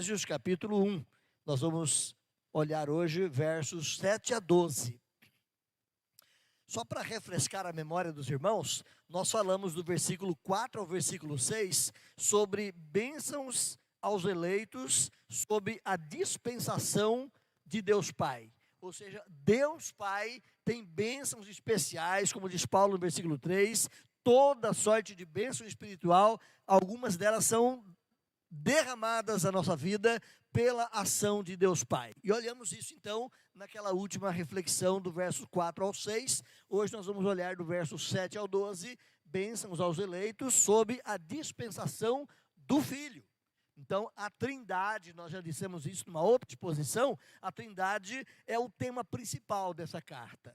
Efésios capítulo 1. Nós vamos olhar hoje versos 7 a 12. Só para refrescar a memória dos irmãos, nós falamos do versículo 4 ao versículo 6 sobre bênçãos aos eleitos, sobre a dispensação de Deus Pai. Ou seja, Deus Pai tem bênçãos especiais, como diz Paulo no versículo 3, toda sorte de bênção espiritual, algumas delas são derramadas na nossa vida pela ação de Deus Pai. E olhamos isso então naquela última reflexão do verso 4 ao 6. Hoje nós vamos olhar do verso 7 ao 12, bênçãos aos eleitos sob a dispensação do Filho. Então, a Trindade, nós já dissemos isso numa outra exposição, a Trindade é o tema principal dessa carta.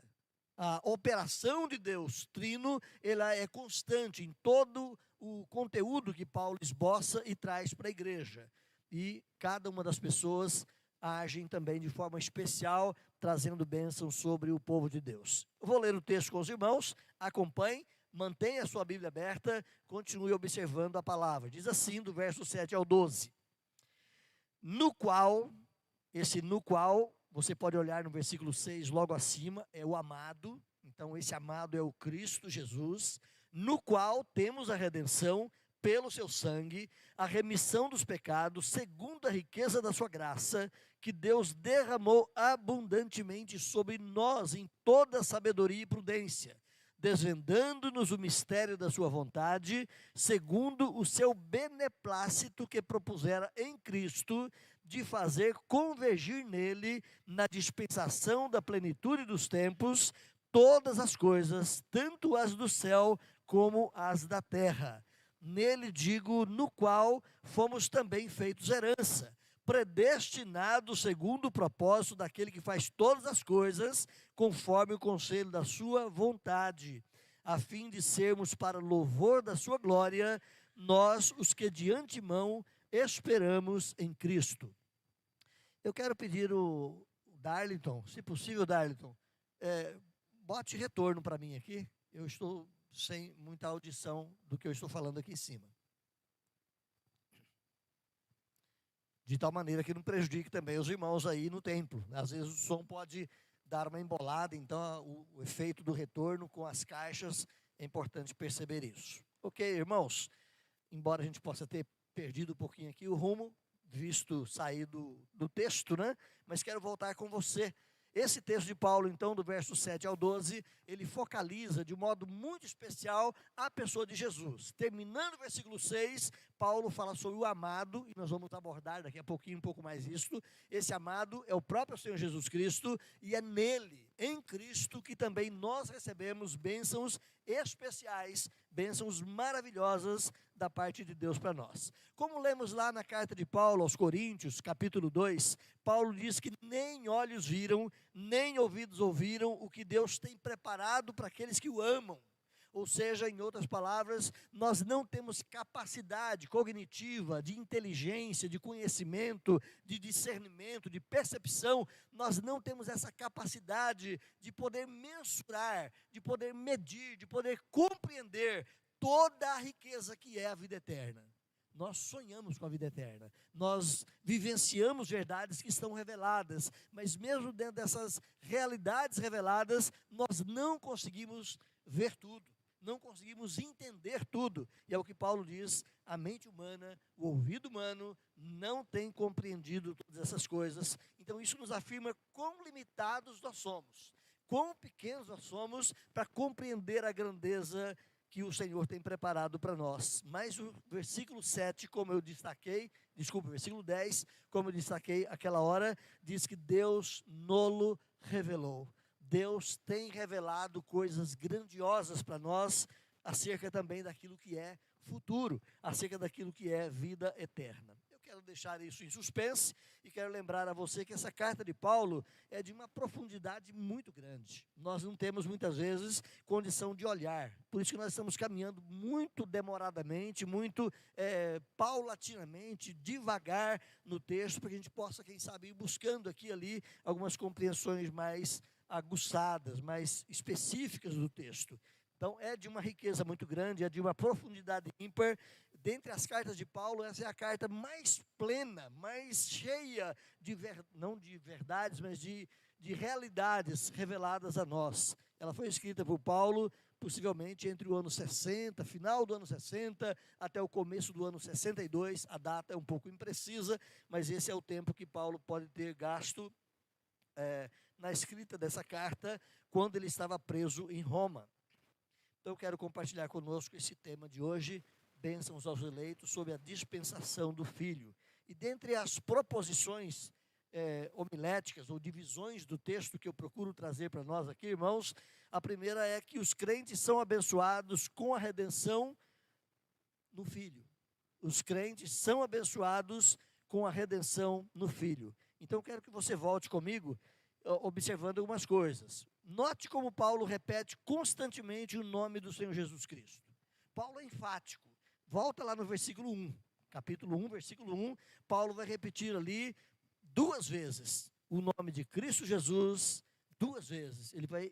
A operação de Deus Trino, ela é constante em todo o conteúdo que Paulo esboça e traz para a igreja. E cada uma das pessoas agem também de forma especial, trazendo bênção sobre o povo de Deus. Eu vou ler o texto com os irmãos, acompanhe, mantenha a sua Bíblia aberta, continue observando a palavra. Diz assim, do verso 7 ao 12. No qual, você pode olhar no versículo 6, logo acima, é o amado. Então, esse amado é o Cristo Jesus, no qual temos a redenção pelo seu sangue, a remissão dos pecados, segundo a riqueza da sua graça, que Deus derramou abundantemente sobre nós em toda sabedoria e prudência, desvendando-nos o mistério da sua vontade, segundo o seu beneplácito que propusera em Cristo, de fazer convergir nele, na dispensação da plenitude dos tempos, todas as coisas, tanto as do céu como as da terra. Nele digo, no qual fomos também feitos herança, predestinados segundo o propósito daquele que faz todas as coisas, conforme o conselho da sua vontade, a fim de sermos para louvor da sua glória, nós os que de antemão esperamos em Cristo. Eu quero pedir o Darlington, se possível, Darlington, bote retorno para mim aqui, eu estou sem muita audição do que eu estou falando aqui em cima. De tal maneira que não prejudique também os irmãos aí no templo. Às vezes o som pode dar uma embolada, então o efeito do retorno com as caixas, é importante perceber isso. Ok, irmãos? Embora a gente possa ter perdido um pouquinho aqui o rumo, visto sair do texto, né? Mas quero voltar com você. Esse texto de Paulo, então, do verso 7 ao 12, ele focaliza de modo muito especial a pessoa de Jesus. Terminando o versículo 6, Paulo fala sobre o amado, e nós vamos abordar daqui a pouquinho um pouco mais isso. Esse amado é o próprio Senhor Jesus Cristo, e é nele, em Cristo, que também nós recebemos bênçãos especiais, bênçãos maravilhosas da parte de Deus para nós. Como lemos lá na carta de Paulo aos Coríntios, capítulo 2, Paulo diz que nem olhos viram, nem ouvidos ouviram o que Deus tem preparado para aqueles que o amam. Ou seja, em outras palavras, nós não temos capacidade cognitiva, de inteligência, de conhecimento, de discernimento, de percepção, nós não temos essa capacidade de poder mensurar, de poder medir, de poder compreender toda a riqueza que é a vida eterna. Nós sonhamos com a vida eterna, nós vivenciamos verdades que estão reveladas, mas mesmo dentro dessas realidades reveladas, nós não conseguimos ver tudo, não conseguimos entender tudo, e é o que Paulo diz, a mente humana, o ouvido humano, não tem compreendido todas essas coisas. Então isso nos afirma quão limitados nós somos, quão pequenos nós somos para compreender a grandeza que o Senhor tem preparado para nós. Mas o versículo 7, como eu destaquei, o versículo 10, como eu destaquei aquela hora, diz que Deus nolo revelou. Deus tem revelado coisas grandiosas para nós, acerca também daquilo que é futuro, acerca daquilo que é vida eterna. Eu quero deixar isso em suspense e quero lembrar a você que essa carta de Paulo é de uma profundidade muito grande. Nós não temos muitas vezes condição de olhar, por isso que nós estamos caminhando muito demoradamente, muito paulatinamente, devagar no texto, para que a gente possa, quem sabe, ir buscando aqui e ali algumas compreensões mais aguçadas, mais específicas do texto. Então, é de uma riqueza muito grande, é de uma profundidade ímpar. dentre as cartas de Paulo, essa é a carta mais plena, mais cheia não de verdades, mas de realidades reveladas a nós. Ela foi escrita por Paulo, possivelmente entre o ano 60, final do ano 60, até o começo do ano 62. A data é um pouco imprecisa, mas esse é o tempo que Paulo pode ter gasto na escrita dessa carta, quando ele estava preso em Roma. Então eu quero compartilhar conosco esse tema de hoje, bênçãos aos eleitos, sobre a dispensação do Filho. E dentre as proposições homiléticas ou divisões do texto que eu procuro trazer para nós aqui, irmãos, a primeira é que os crentes são abençoados com a redenção no Filho. Os crentes são abençoados com a redenção no Filho. Então, quero que você volte comigo, observando algumas coisas. Note como Paulo repete constantemente o nome do Senhor Jesus Cristo. Paulo é enfático. Volta lá no versículo 1, capítulo 1, versículo 1, Paulo vai repetir ali 2 vezes o nome de Cristo Jesus, 2 vezes. Ele vai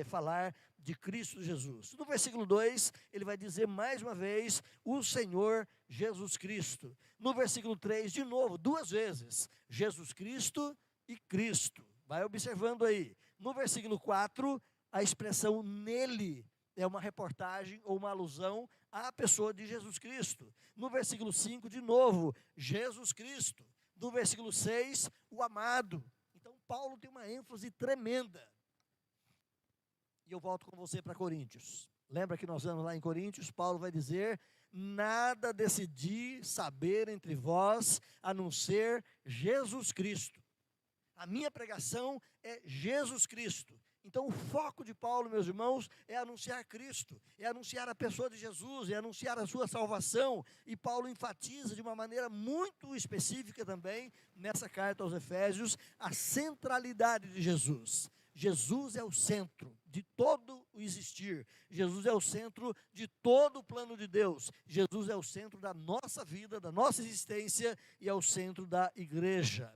falar de Cristo Jesus. No versículo 2, ele vai dizer mais uma vez o Senhor Jesus Cristo. No versículo 3, de novo, 2 vezes, Jesus Cristo e Cristo. Vai observando aí. No versículo 4, a expressão nele é uma reportagem ou uma alusão à pessoa de Jesus Cristo. No versículo 5, de novo, Jesus Cristo. No versículo 6, o amado. Então, Paulo tem uma ênfase tremenda. E eu volto com você para Coríntios. Lembra que nós vamos lá em Coríntios? Paulo vai dizer: nada decidi saber entre vós, a não ser Jesus Cristo. A minha pregação é Jesus Cristo. Então, o foco de Paulo, meus irmãos, é anunciar Cristo, é anunciar a pessoa de Jesus, é anunciar a sua salvação. E Paulo enfatiza de uma maneira muito específica também, nessa carta aos Efésios, a centralidade de Jesus. Jesus é o centro de todo o existir. Jesus é o centro de todo o plano de Deus. Jesus é o centro da nossa vida, da nossa existência, e é o centro da igreja.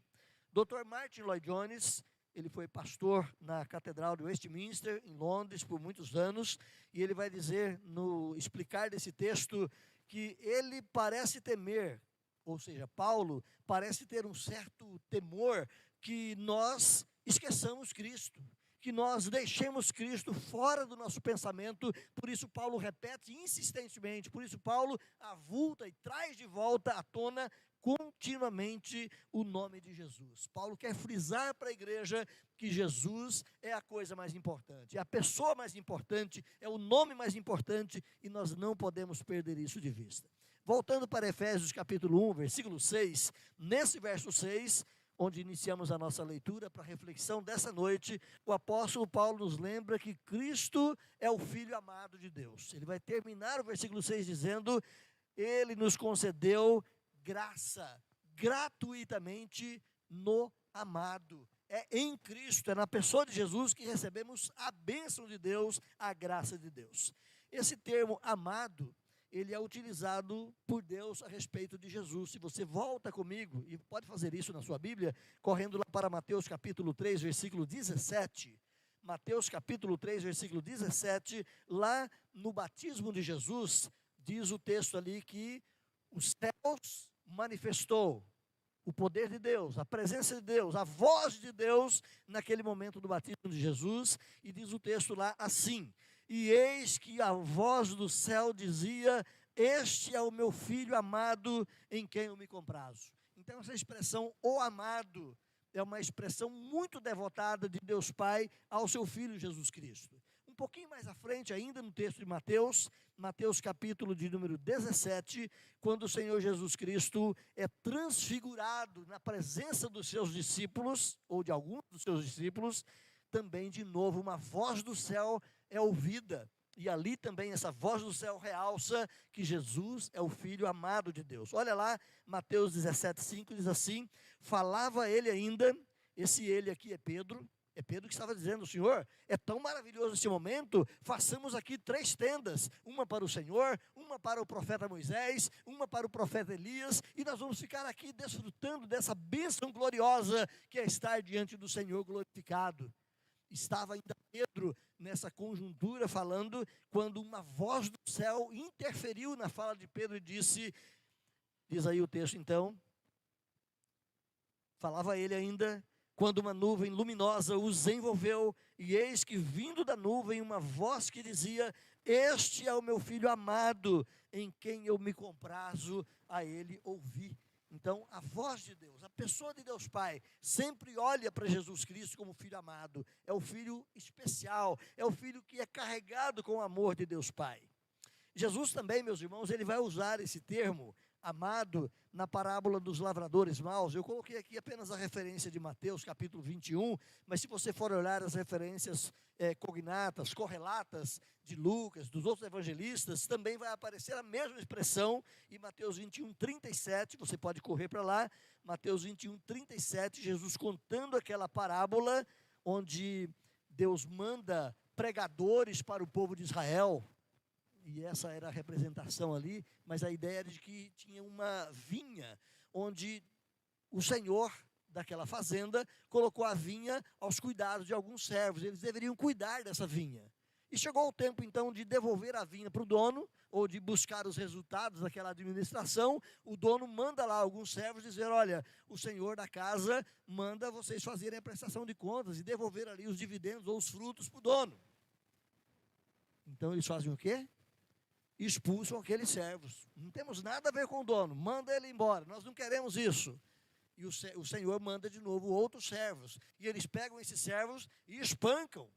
Dr. Martin Lloyd-Jones, ele foi pastor na Catedral de Westminster, em Londres, por muitos anos, e ele vai dizer, no explicar desse texto, que ele parece temer, ou seja, Paulo parece ter um certo temor que nós esqueçamos Cristo, que nós deixemos Cristo fora do nosso pensamento. Por isso Paulo repete insistentemente, por isso Paulo avulta e traz de volta à tona continuamente o nome de Jesus. Paulo quer frisar para a igreja que Jesus é a coisa mais importante, é a pessoa mais importante, é o nome mais importante, e nós não podemos perder isso de vista. Voltando para Efésios capítulo 1, versículo 6, nesse verso 6, onde iniciamos a nossa leitura para a reflexão dessa noite, o apóstolo Paulo nos lembra que Cristo é o Filho amado de Deus. Ele vai terminar o versículo 6 dizendo: ele nos concedeu graça, gratuitamente no amado. É em Cristo, é na pessoa de Jesus que recebemos a bênção de Deus, a graça de Deus. Esse termo amado, ele é utilizado por Deus a respeito de Jesus. Se você volta comigo, e pode fazer isso na sua Bíblia, correndo lá para Mateus capítulo 3, versículo 17. Mateus capítulo 3, versículo 17, lá no batismo de Jesus, diz o texto ali que os céus manifestou o poder de Deus, a presença de Deus, a voz de Deus naquele momento do batismo de Jesus, e diz o texto lá assim: e eis que a voz do céu dizia: este é o meu filho amado, em quem eu me comprazo. Então essa expressão, o amado, é uma expressão muito devotada de Deus Pai ao seu Filho Jesus Cristo. Um pouquinho mais à frente ainda, no texto de Mateus, Mateus capítulo de número 17, quando o Senhor Jesus Cristo é transfigurado na presença dos seus discípulos, ou de alguns dos seus discípulos, também de novo uma voz do céu é ouvida. E ali também essa voz do céu realça que Jesus é o Filho amado de Deus. Olha lá, Mateus 17:5 diz assim: falava ele ainda, esse ele aqui é Pedro que estava dizendo: Senhor, é tão maravilhoso esse momento, façamos aqui 3 tendas, uma para o Senhor, uma para o profeta Moisés, uma para o profeta Elias, e nós vamos ficar aqui desfrutando dessa bênção gloriosa que é estar diante do Senhor glorificado. Estava ainda Pedro nessa conjuntura falando, quando uma voz do céu interferiu na fala de Pedro e disse, diz aí o texto então, falava ele ainda, quando uma nuvem luminosa os envolveu, e eis que vindo da nuvem uma voz que dizia, este é o meu filho amado, em quem eu me comprazo, a ele ouvi. Então, a voz de Deus, a pessoa de Deus Pai, sempre olha para Jesus Cristo como filho amado. É o filho especial, é o filho que é carregado com o amor de Deus Pai. Jesus também, meus irmãos, ele vai usar esse termo, amado, na parábola dos lavradores maus. Eu coloquei aqui apenas a referência de Mateus, capítulo 21, mas se você for olhar as referências cognatas, correlatas de Lucas, dos outros evangelistas, também vai aparecer a mesma expressão em Mateus 21, 37, você pode correr para lá, Mateus 21, 37, Jesus contando aquela parábola, onde Deus manda pregadores para o povo de Israel, e essa era a representação ali, mas a ideia era de que tinha uma vinha, onde o senhor daquela fazenda colocou a vinha aos cuidados de alguns servos, eles deveriam cuidar dessa vinha. E chegou o tempo então de devolver a vinha para o dono, ou de buscar os resultados daquela administração. O dono manda lá alguns servos dizer, olha, o senhor da casa manda vocês fazerem a prestação de contas e devolver ali os dividendos ou os frutos para o dono. Então eles fazem o quê? Expulsam aqueles servos. Não temos nada a ver com o dono, manda ele embora, nós não queremos isso. E o Senhor manda de novo outros servos, e eles pegam esses servos e espancam,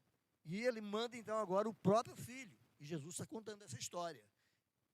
e ele manda então agora o próprio filho, e Jesus está contando essa história.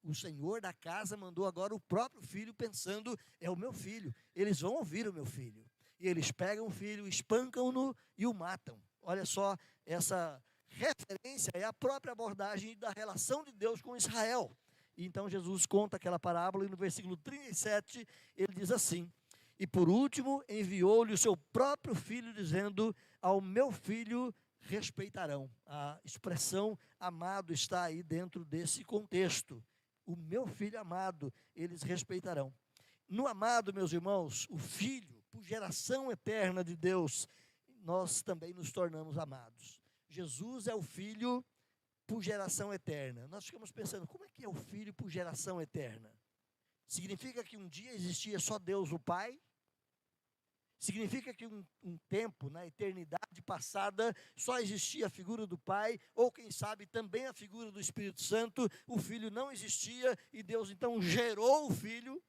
O Senhor da casa mandou agora o próprio filho, pensando, é o meu filho, eles vão ouvir o meu filho. E eles pegam o filho, espancam-no e o matam. Olha só, essa referência é a própria abordagem da relação de Deus com Israel. E então Jesus conta aquela parábola, e no versículo 37 ele diz assim, e por último enviou-lhe o seu próprio filho, dizendo, ao meu filho respeitarão. A expressão amado está aí dentro desse contexto. O meu filho amado, eles respeitarão. No amado, meus irmãos, o filho, por geração eterna de Deus, nós também nos tornamos amados. Jesus é o filho por geração eterna. Nós ficamos pensando, como é que é o filho por geração eterna? Significa que um dia existia só Deus o Pai? Significa que um tempo, na eternidade passada, só existia a figura do Pai, ou quem sabe também a figura do Espírito Santo, o Filho não existia, e Deus então gerou o Filho?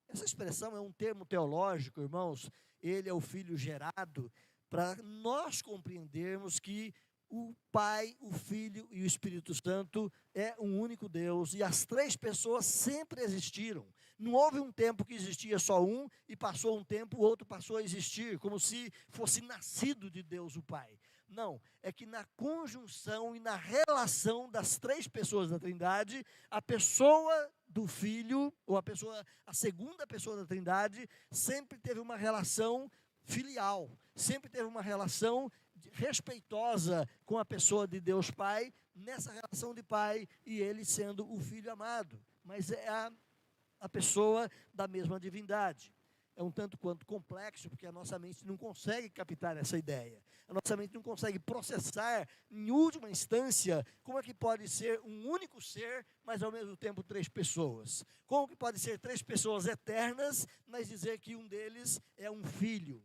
Essa expressão é um termo teológico, irmãos, ele é o Filho gerado, para nós compreendermos que o Pai, o Filho e o Espírito Santo é um único Deus, e as três pessoas sempre existiram. Não houve um tempo que existia só um, e passou um tempo, o outro passou a existir, como se fosse nascido de Deus o Pai. Não, é que na conjunção e na relação das três pessoas da Trindade, a pessoa do Filho, ou a segunda pessoa da Trindade, sempre teve uma relação filial, sempre teve uma relação respeitosa com a pessoa de Deus Pai, nessa relação de pai e ele sendo o filho amado, mas é a pessoa da mesma divindade. É um tanto quanto complexo, porque a nossa mente não consegue captar essa ideia, a nossa mente não consegue processar, em última instância, como é que pode ser um único ser, mas ao mesmo tempo três pessoas. Como que pode ser três pessoas eternas, mas dizer que um deles é um filho.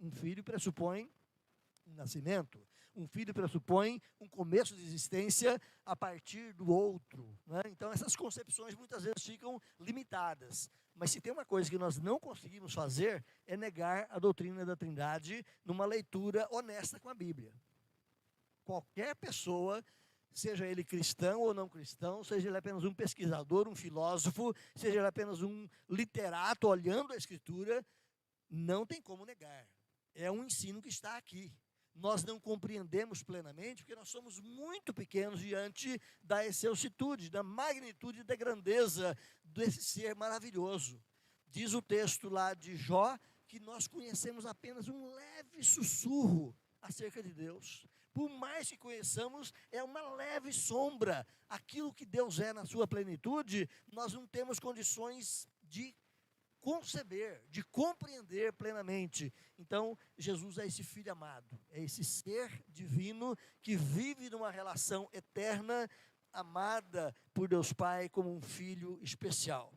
Um filho pressupõe um nascimento, um filho pressupõe um começo de existência a partir do outro, né? Então essas concepções muitas vezes ficam limitadas, mas se tem uma coisa que nós não conseguimos fazer, é negar a doutrina da Trindade numa leitura honesta com a Bíblia. Qualquer pessoa, seja ele cristão ou não cristão, seja ele apenas um pesquisador, um filósofo, seja ele apenas um literato olhando a Escritura, não tem como negar. É um ensino que está aqui. Nós não compreendemos plenamente, porque nós somos muito pequenos diante da excelsitude, da magnitude e da grandeza desse ser maravilhoso. Diz o texto lá de Jó, que nós conhecemos apenas um leve sussurro acerca de Deus. Por mais que conheçamos, é uma leve sombra. Aquilo que Deus é na sua plenitude, nós não temos condições de conceber, de compreender plenamente. Então, Jesus é esse filho amado, é esse ser divino que vive numa relação eterna, amada por Deus Pai como um filho especial.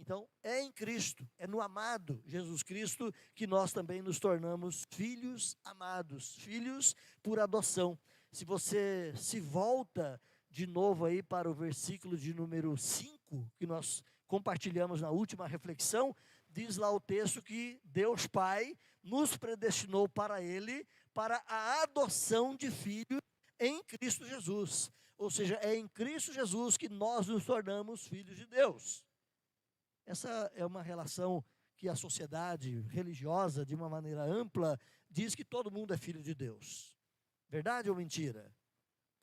Então, é em Cristo, é no amado Jesus Cristo que nós também nos tornamos filhos amados, filhos por adoção. Se você se volta de novo aí para o versículo de número 5, que nós compartilhamos na última reflexão, diz lá o texto que Deus Pai nos predestinou para Ele, para a adoção de filhos em Cristo Jesus. Ou seja, é em Cristo Jesus que nós nos tornamos filhos de Deus. Essa é uma relação que a sociedade religiosa, de uma maneira ampla, diz que todo mundo é filho de Deus. Verdade ou mentira?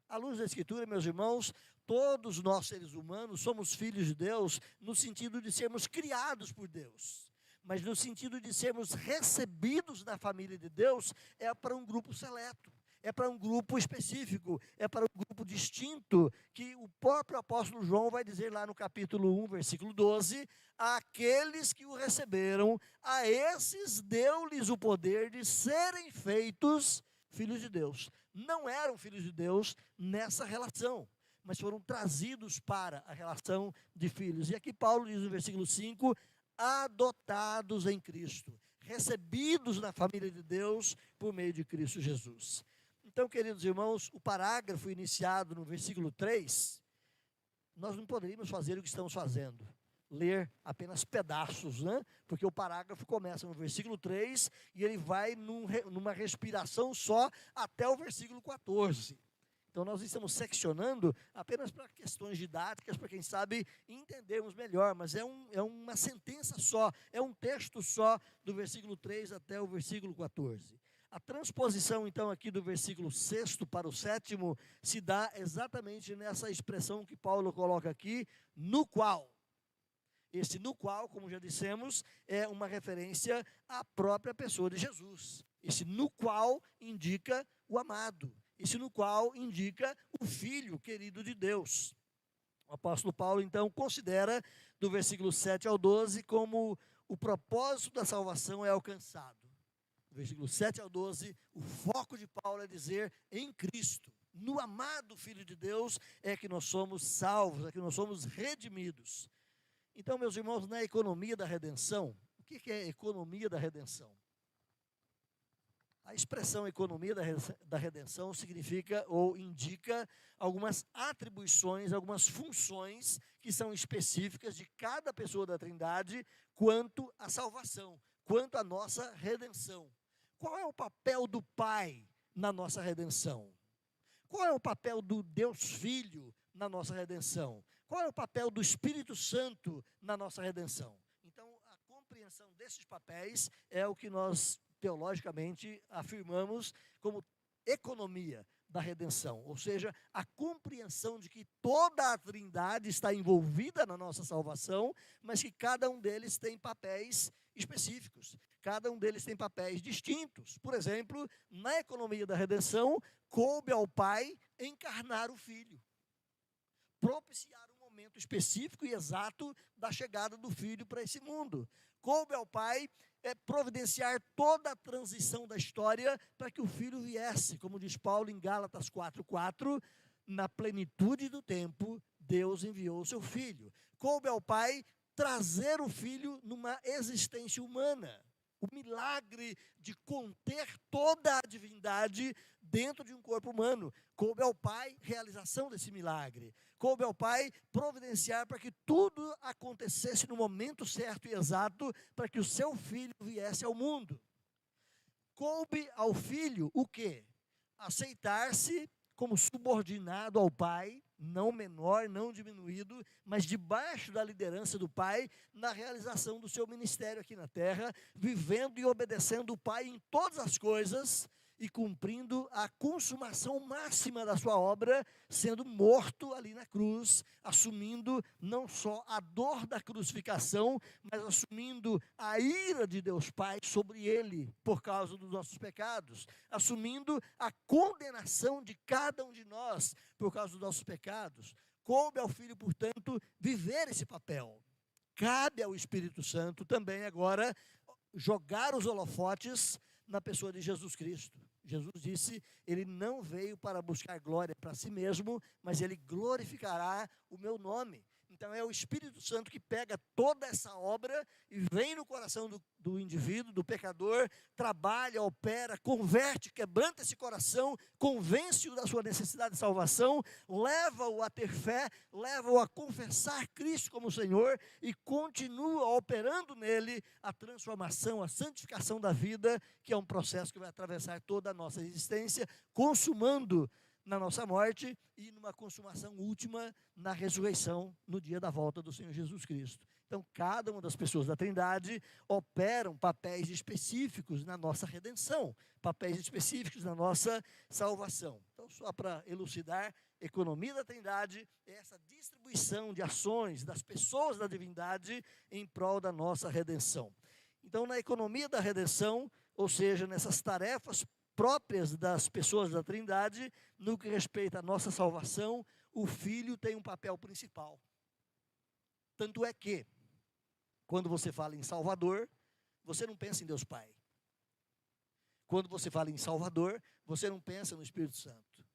À luz da Escritura, meus irmãos, todos nós seres humanos somos filhos de Deus no sentido de sermos criados por Deus. Mas no sentido de sermos recebidos na família de Deus, é para um grupo seleto. É para um grupo específico, é para um grupo distinto, que o próprio apóstolo João vai dizer lá no capítulo 1, versículo 12, aqueles que o receberam, a esses deu-lhes o poder de serem feitos filhos de Deus. Não eram filhos de Deus nessa relação, mas foram trazidos para a relação de filhos. E aqui Paulo diz no versículo 5, adotados em Cristo, recebidos na família de Deus por meio de Cristo Jesus. Então, queridos irmãos, o parágrafo iniciado no versículo 3, nós não poderíamos fazer o que estamos fazendo, ler apenas pedaços, né? Porque o parágrafo começa no versículo 3 e ele vai numa respiração só até o versículo 14. Então, nós estamos seccionando apenas para questões didáticas, para quem sabe entendermos melhor, mas é uma sentença só, é um texto só, do versículo 3 até o versículo 14. A transposição, então, aqui do versículo 6 para o 7 se dá exatamente nessa expressão que Paulo coloca aqui, no qual. Esse no qual, como já dissemos, é uma referência à própria pessoa de Jesus. Esse no qual indica o amado. Esse no qual indica o Filho querido de Deus. O apóstolo Paulo, então, considera, do versículo 7 ao 12, como o propósito da salvação é alcançado. Do versículo 7 ao 12, o foco de Paulo é dizer, em Cristo, no amado Filho de Deus, é que nós somos salvos, é que nós somos redimidos. Então, meus irmãos, na economia da redenção, o que é economia da redenção? A expressão economia da redenção significa ou indica algumas atribuições, algumas funções que são específicas de cada pessoa da Trindade quanto à salvação, quanto à nossa redenção. Qual é o papel do Pai na nossa redenção? Qual é o papel do Deus Filho na nossa redenção? Qual é o papel do Espírito Santo na nossa redenção? Então, a compreensão desses papéis é o que nós teologicamente afirmamos como economia da redenção, ou seja, a compreensão de que toda a Trindade está envolvida na nossa salvação, mas que cada um deles tem papéis específicos, cada um deles tem papéis distintos. Por exemplo, na economia da redenção, coube ao Pai encarnar o Filho, propiciar um momento específico e exato da chegada do Filho para esse mundo. Coube ao Pai providenciar toda a transição da história para que o Filho viesse, como diz Paulo em Gálatas 4:4, na plenitude do tempo, Deus enviou o seu Filho. Coube ao Pai trazer o Filho numa existência humana. O milagre de conter toda a divindade dentro de um corpo humano. Coube ao Pai realização desse milagre. Coube ao Pai providenciar para que tudo acontecesse no momento certo e exato para que o seu Filho viesse ao mundo. Coube ao Filho o quê? Aceitar-se como subordinado ao Pai, não menor, não diminuído, mas debaixo da liderança do Pai, na realização do seu ministério aqui na terra, vivendo e obedecendo o Pai em todas as coisas e cumprindo a consumação máxima da sua obra, sendo morto ali na cruz, assumindo não só a dor da crucificação, mas assumindo a ira de Deus Pai sobre ele, por causa dos nossos pecados, assumindo a condenação de cada um de nós, por causa dos nossos pecados. Coube ao Filho, portanto, viver esse papel, cabe ao Espírito Santo também agora jogar os holofotes na pessoa de Jesus Cristo. Jesus disse, ele não veio para buscar glória para si mesmo, mas ele glorificará o meu nome. Então é o Espírito Santo que pega toda essa obra e vem no coração do indivíduo, do pecador, trabalha, opera, converte, quebranta esse coração, convence-o da sua necessidade de salvação, leva-o a ter fé, leva-o a confessar Cristo como Senhor e continua operando nele a transformação, a santificação da vida, que é um processo que vai atravessar toda a nossa existência, consumando na nossa morte e numa consumação última na ressurreição, no dia da volta do Senhor Jesus Cristo. Então, cada uma das pessoas da Trindade operam papéis específicos na nossa redenção, papéis específicos na nossa salvação. Então, só para elucidar, economia da Trindade é essa distribuição de ações das pessoas da divindade em prol da nossa redenção. Então, na economia da redenção, ou seja, nessas tarefas próprias das pessoas da Trindade, no que respeita à nossa salvação, o Filho tem um papel principal. Tanto é que, quando você fala em Salvador, você não pensa em Deus Pai. Quando você fala em Salvador, você não pensa no Espírito Santo.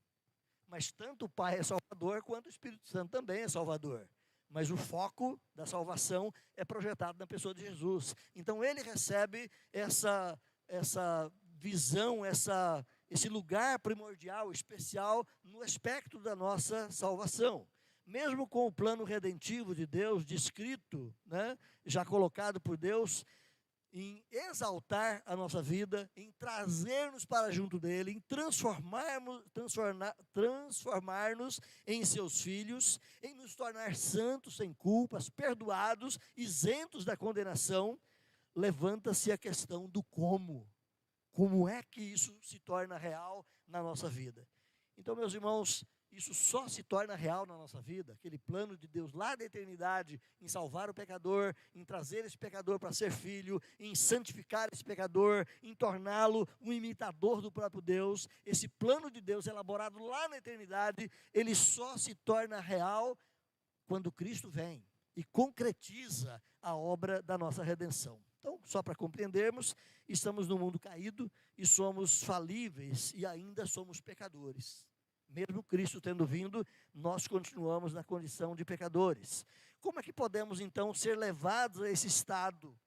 Mas tanto o Pai é Salvador, quanto o Espírito Santo também é Salvador. Mas o foco da salvação é projetado na pessoa de Jesus. Então ele recebe essa visão, esse lugar primordial, especial, no aspecto da nossa salvação. Mesmo com o plano redentivo de Deus, descrito, já colocado por Deus, em exaltar a nossa vida, em trazer-nos para junto dele, em transformar-nos em seus filhos, em nos tornar santos, sem culpas, perdoados, isentos da condenação, levanta-se a questão do como. Como é que isso se torna real na nossa vida? Então, meus irmãos, isso só se torna real na nossa vida, aquele plano de Deus lá da eternidade, em salvar o pecador, em trazer esse pecador para ser filho, em santificar esse pecador, em torná-lo um imitador do próprio Deus. Esse plano de Deus elaborado lá na eternidade, ele só se torna real quando Cristo vem e concretiza a obra da nossa redenção. Então, só para compreendermos, estamos no mundo caído e somos falíveis e ainda somos pecadores. Mesmo Cristo tendo vindo, nós continuamos na condição de pecadores. Como é que podemos então ser levados a esse estado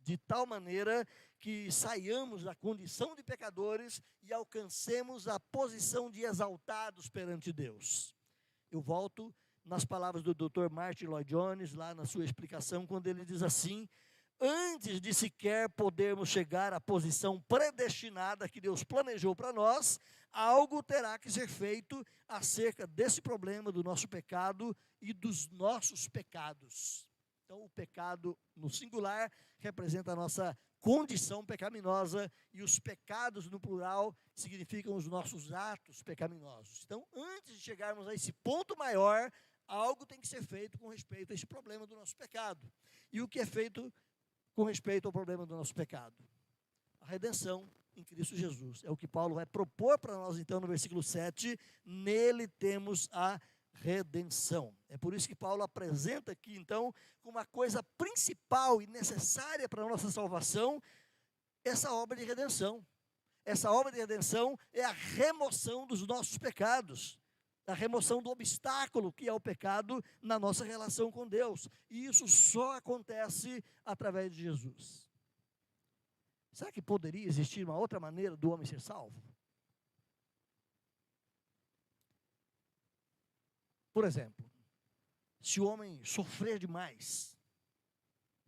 de tal maneira que saiamos da condição de pecadores e alcancemos a posição de exaltados perante Deus? Eu volto nas palavras do Dr. Martin Lloyd Jones, lá na sua explicação, quando ele diz assim: antes de sequer podermos chegar à posição predestinada que Deus planejou para nós, algo terá que ser feito acerca desse problema do nosso pecado e dos nossos pecados. Então, o pecado no singular representa a nossa condição pecaminosa e os pecados no plural significam os nossos atos pecaminosos. Então, antes de chegarmos a esse ponto maior, algo tem que ser feito com respeito a esse problema do nosso pecado. E o que é feito com respeito ao problema do nosso pecado? A redenção em Cristo Jesus. É o que Paulo vai propor para nós, então, no versículo 7. Nele temos a redenção. É por isso que Paulo apresenta aqui, então, como uma coisa principal e necessária para a nossa salvação, essa obra de redenção. Essa obra de redenção é a remoção dos nossos pecados, a remoção do obstáculo que é o pecado na nossa relação com Deus. E isso só acontece através de Jesus. Será que poderia existir uma outra maneira do homem ser salvo? Por exemplo, se o homem sofrer demais,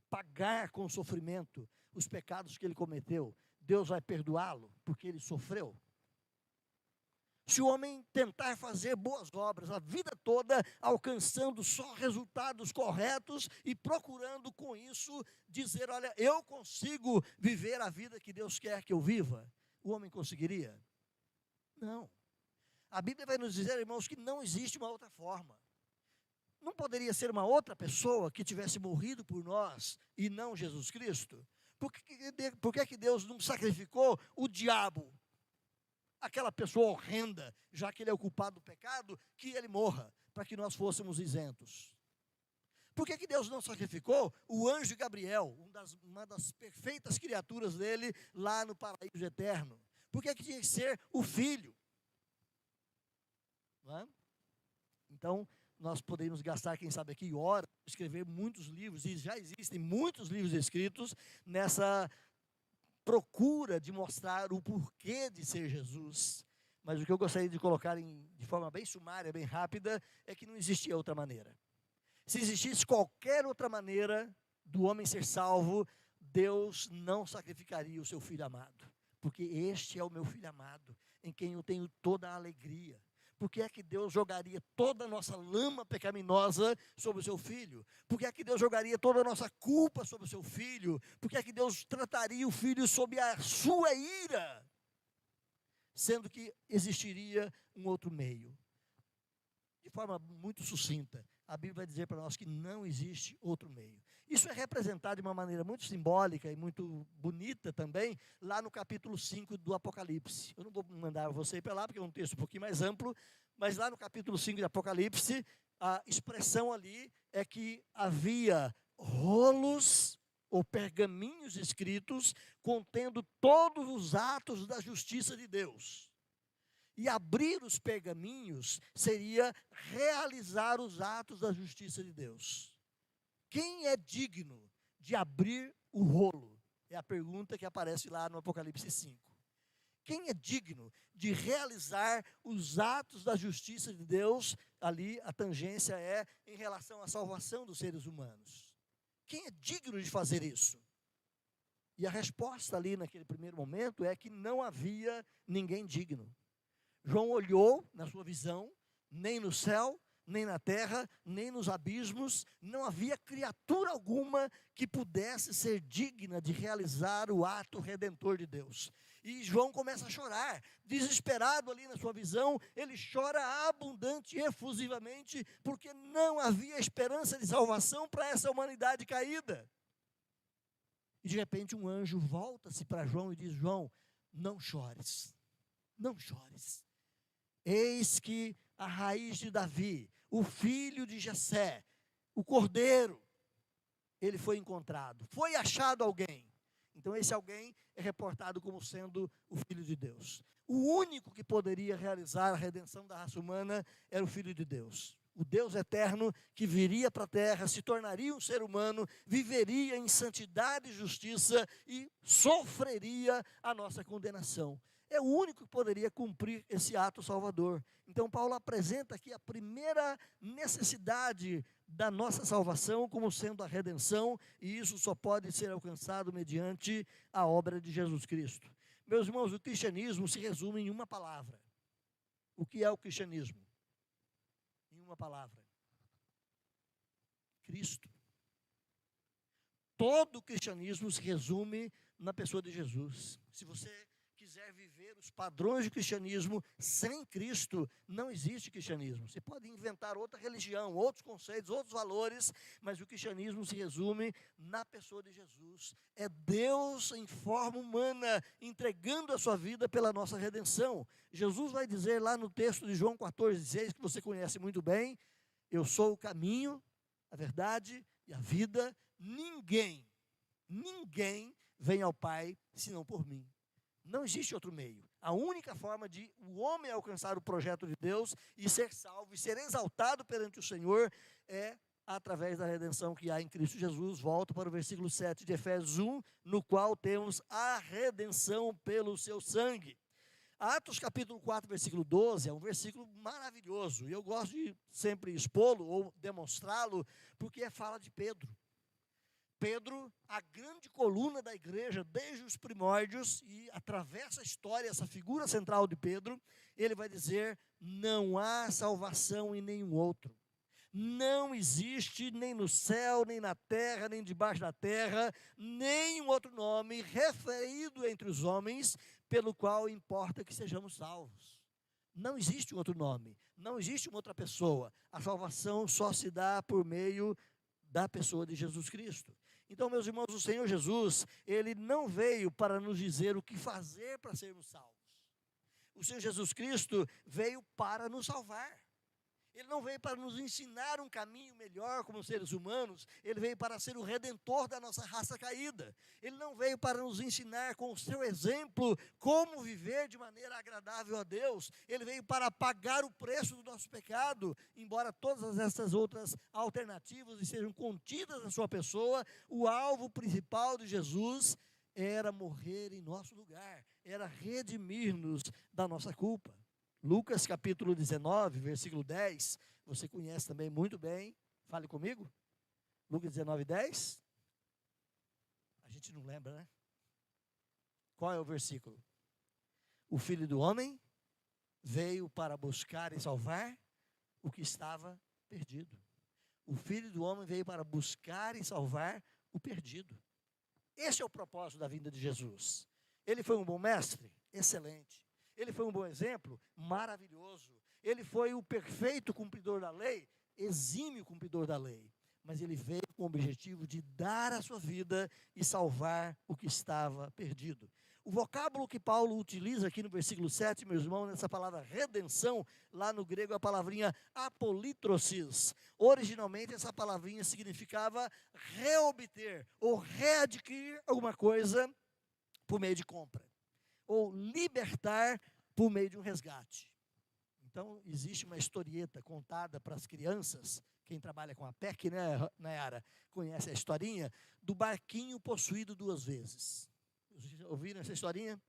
pagar com sofrimento os pecados que ele cometeu, Deus vai perdoá-lo porque ele sofreu? Se o homem tentar fazer boas obras a vida toda, alcançando só resultados corretos e procurando com isso dizer, olha, eu consigo viver a vida que Deus quer que eu viva, o homem conseguiria? Não. A Bíblia vai nos dizer, irmãos, que não existe uma outra forma. Não poderia ser uma outra pessoa que tivesse morrido por nós e não Jesus Cristo? Por que Deus não sacrificou o diabo? Aquela pessoa horrenda, já que ele é o culpado do pecado, que ele morra, para que nós fôssemos isentos. Por que Deus não sacrificou o anjo Gabriel, uma das perfeitas criaturas dele, lá no paraíso eterno? Por que tinha que ser o filho? Não é? Então, nós podemos gastar, quem sabe aqui, horas, escrever muitos livros, e já existem muitos livros escritos nessa procura de mostrar o porquê de ser Jesus. Mas o que eu gostaria de colocar de forma bem sumária, bem rápida, é que não existia outra maneira. Se existisse qualquer outra maneira do homem ser salvo, Deus não sacrificaria o seu filho amado. Porque este é o meu filho amado, em quem eu tenho toda a alegria. Por que é que Deus jogaria toda a nossa lama pecaminosa sobre o seu filho? Por que é que Deus jogaria toda a nossa culpa sobre o seu filho? Por que é que Deus trataria o filho sob a sua ira? Sendo que existiria um outro meio. De forma muito sucinta, a Bíblia vai dizer para nós que não existe outro meio. Isso é representado de uma maneira muito simbólica e muito bonita também, lá no capítulo 5 do Apocalipse. Eu não vou mandar você ir para lá, porque é um texto um pouquinho mais amplo, mas lá no capítulo 5 do Apocalipse, a expressão ali é que havia rolos ou pergaminhos escritos contendo todos os atos da justiça de Deus. E abrir os pergaminhos seria realizar os atos da justiça de Deus. Quem é digno de abrir o rolo? É a pergunta que aparece lá no Apocalipse 5. Quem é digno de realizar os atos da justiça de Deus? Ali a tangência é em relação à salvação dos seres humanos. Quem é digno de fazer isso? E a resposta ali naquele primeiro momento é que não havia ninguém digno. João olhou na sua visão, nem no céu, nem na terra, nem nos abismos, não havia criatura alguma que pudesse ser digna de realizar o ato redentor de Deus. E João começa a chorar, desesperado ali na sua visão, ele chora abundante e efusivamente, porque não havia esperança de salvação para essa humanidade caída. E de repente um anjo volta-se para João e diz: João, não chores, não chores. Eis que a raiz de Davi, o filho de Jessé, o cordeiro, ele foi encontrado, foi achado alguém. Então esse alguém é reportado como sendo o Filho de Deus. O único que poderia realizar a redenção da raça humana era o Filho de Deus. O Deus eterno que viria para a terra, se tornaria um ser humano, viveria em santidade e justiça e sofreria a nossa condenação. É o único que poderia cumprir esse ato salvador. Então Paulo apresenta aqui a primeira necessidade da nossa salvação como sendo a redenção, e isso só pode ser alcançado mediante a obra de Jesus Cristo. Meus irmãos, o cristianismo se resume em uma palavra. O que é o cristianismo? Em uma palavra: Cristo. Todo o cristianismo se resume na pessoa de Jesus. Se você quiser viver os padrões de cristianismo sem Cristo, não existe cristianismo. Você pode inventar outra religião, outros conceitos, outros valores, mas o cristianismo se resume na pessoa de Jesus. É Deus em forma humana, entregando a sua vida pela nossa redenção. Jesus vai dizer lá no texto de João 14,16, que você conhece muito bem: eu sou o caminho, a verdade e a vida. Ninguém vem ao Pai senão por mim. Não existe outro meio. A única forma de o homem alcançar o projeto de Deus e ser salvo e ser exaltado perante o Senhor é através da redenção que há em Cristo Jesus. Volto para o versículo 7 de Efésios 1, no qual temos a redenção pelo seu sangue. Atos capítulo 4, versículo 12, é um versículo maravilhoso, e eu gosto de sempre expô-lo ou demonstrá-lo, porque fala de Pedro. Pedro, a grande coluna da igreja desde os primórdios, e atravessa a história, essa figura central de Pedro, ele vai dizer: não há salvação em nenhum outro. Não existe nem no céu, nem na terra, nem debaixo da terra, nenhum outro nome referido entre os homens, pelo qual importa que sejamos salvos. Não existe um outro nome, não existe uma outra pessoa. A salvação só se dá por meio da pessoa de Jesus Cristo. Então, meus irmãos, o Senhor Jesus, Ele não veio para nos dizer o que fazer para sermos salvos. O Senhor Jesus Cristo veio para nos salvar. Ele não veio para nos ensinar um caminho melhor como seres humanos, ele veio para ser o redentor da nossa raça caída. Ele não veio para nos ensinar com o seu exemplo como viver de maneira agradável a Deus. Ele veio para pagar o preço do nosso pecado. Embora todas essas outras alternativas sejam contidas na sua pessoa, o alvo principal de Jesus era morrer em nosso lugar, era redimir-nos da nossa culpa. Lucas capítulo 19, versículo 10, você conhece também muito bem, fale comigo. Lucas 19, 10. A gente não lembra, né? Qual é o versículo? O Filho do Homem veio para buscar e salvar o que estava perdido. O Filho do Homem veio para buscar e salvar o perdido. Esse é o propósito da vinda de Jesus. Ele foi um bom mestre? Excelente. Ele foi um bom exemplo? Maravilhoso. Ele foi o perfeito cumpridor da lei? Exímio cumpridor da lei. Mas ele veio com o objetivo de dar a sua vida e salvar o que estava perdido. O vocábulo que Paulo utiliza aqui no versículo 7, meus irmãos, nessa palavra redenção, lá no grego é a palavrinha apolitrosis. Originalmente essa palavrinha significava reobter ou readquirir alguma coisa por meio de compra, ou libertar por meio de um resgate. Então, existe uma historieta contada para as crianças, quem trabalha com a PEC, né, Nayara, conhece a historinha, do barquinho possuído 2 vezes. Ouviram essa historinha?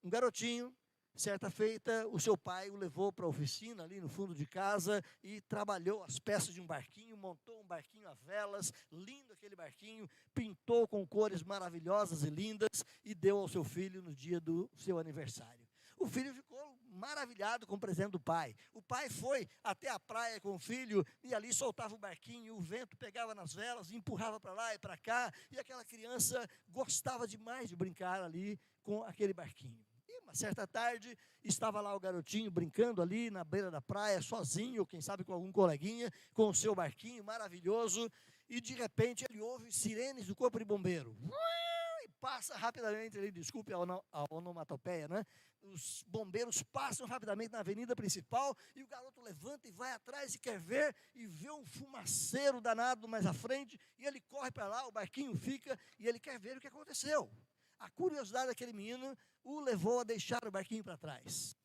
Um garotinho, certa feita, o seu pai o levou para a oficina, ali no fundo de casa, e trabalhou as peças de um barquinho, montou um barquinho a velas, lindo aquele barquinho, pintou com cores maravilhosas e lindas, e deu ao seu filho no dia do seu aniversário. O filho ficou maravilhado com o presente do pai. O pai foi até a praia com o filho, e ali soltava o barquinho, e o vento pegava nas velas, e empurrava para lá e para cá, e aquela criança gostava demais de brincar ali com aquele barquinho. E uma certa tarde, estava lá o garotinho brincando ali na beira da praia, sozinho, quem sabe com algum coleguinha, com o seu barquinho maravilhoso, e de repente ele ouve sirenes do corpo de bombeiro. E passa rapidamente ali, desculpe a onomatopeia, né? Os bombeiros passam rapidamente na avenida principal, e o garoto levanta e vai atrás e quer ver, e vê um fumaceiro danado mais à frente, e ele corre para lá, o barquinho fica, e ele quer ver o que aconteceu. A curiosidade daquele menino o levou a deixar o barquinho para trás.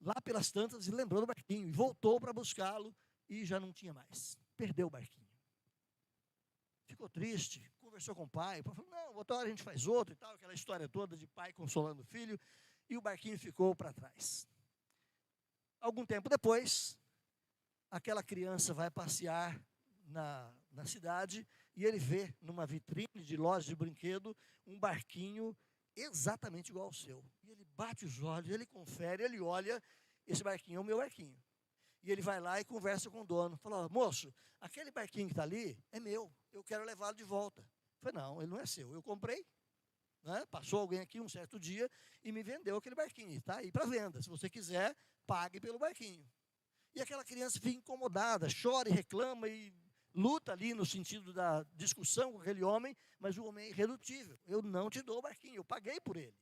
Lá pelas tantas, ele lembrou do barquinho, e voltou para buscá-lo, e já não tinha mais. Perdeu o barquinho. Ficou triste, conversou com o pai falou, não, outra hora a gente faz outro e tal, aquela história toda de pai consolando o filho, e o barquinho ficou para trás. Algum tempo depois, aquela criança vai passear na cidade, e ele vê numa vitrine de loja de brinquedo, um barquinho exatamente igual ao seu. E ele bate os olhos, ele confere, ele olha, esse barquinho é o meu barquinho. E ele vai lá e conversa com o dono. Fala, moço, aquele barquinho que está ali é meu, eu quero levá-lo de volta. Eu falei, não, ele não é seu, eu comprei. Né? Passou alguém aqui um certo dia e me vendeu aquele barquinho. Está aí para venda, se você quiser, pague pelo barquinho. E aquela criança fica incomodada, chora e reclama e luta ali no sentido da discussão com aquele homem, mas o homem é irredutível. Eu não te dou o barquinho, eu paguei por ele.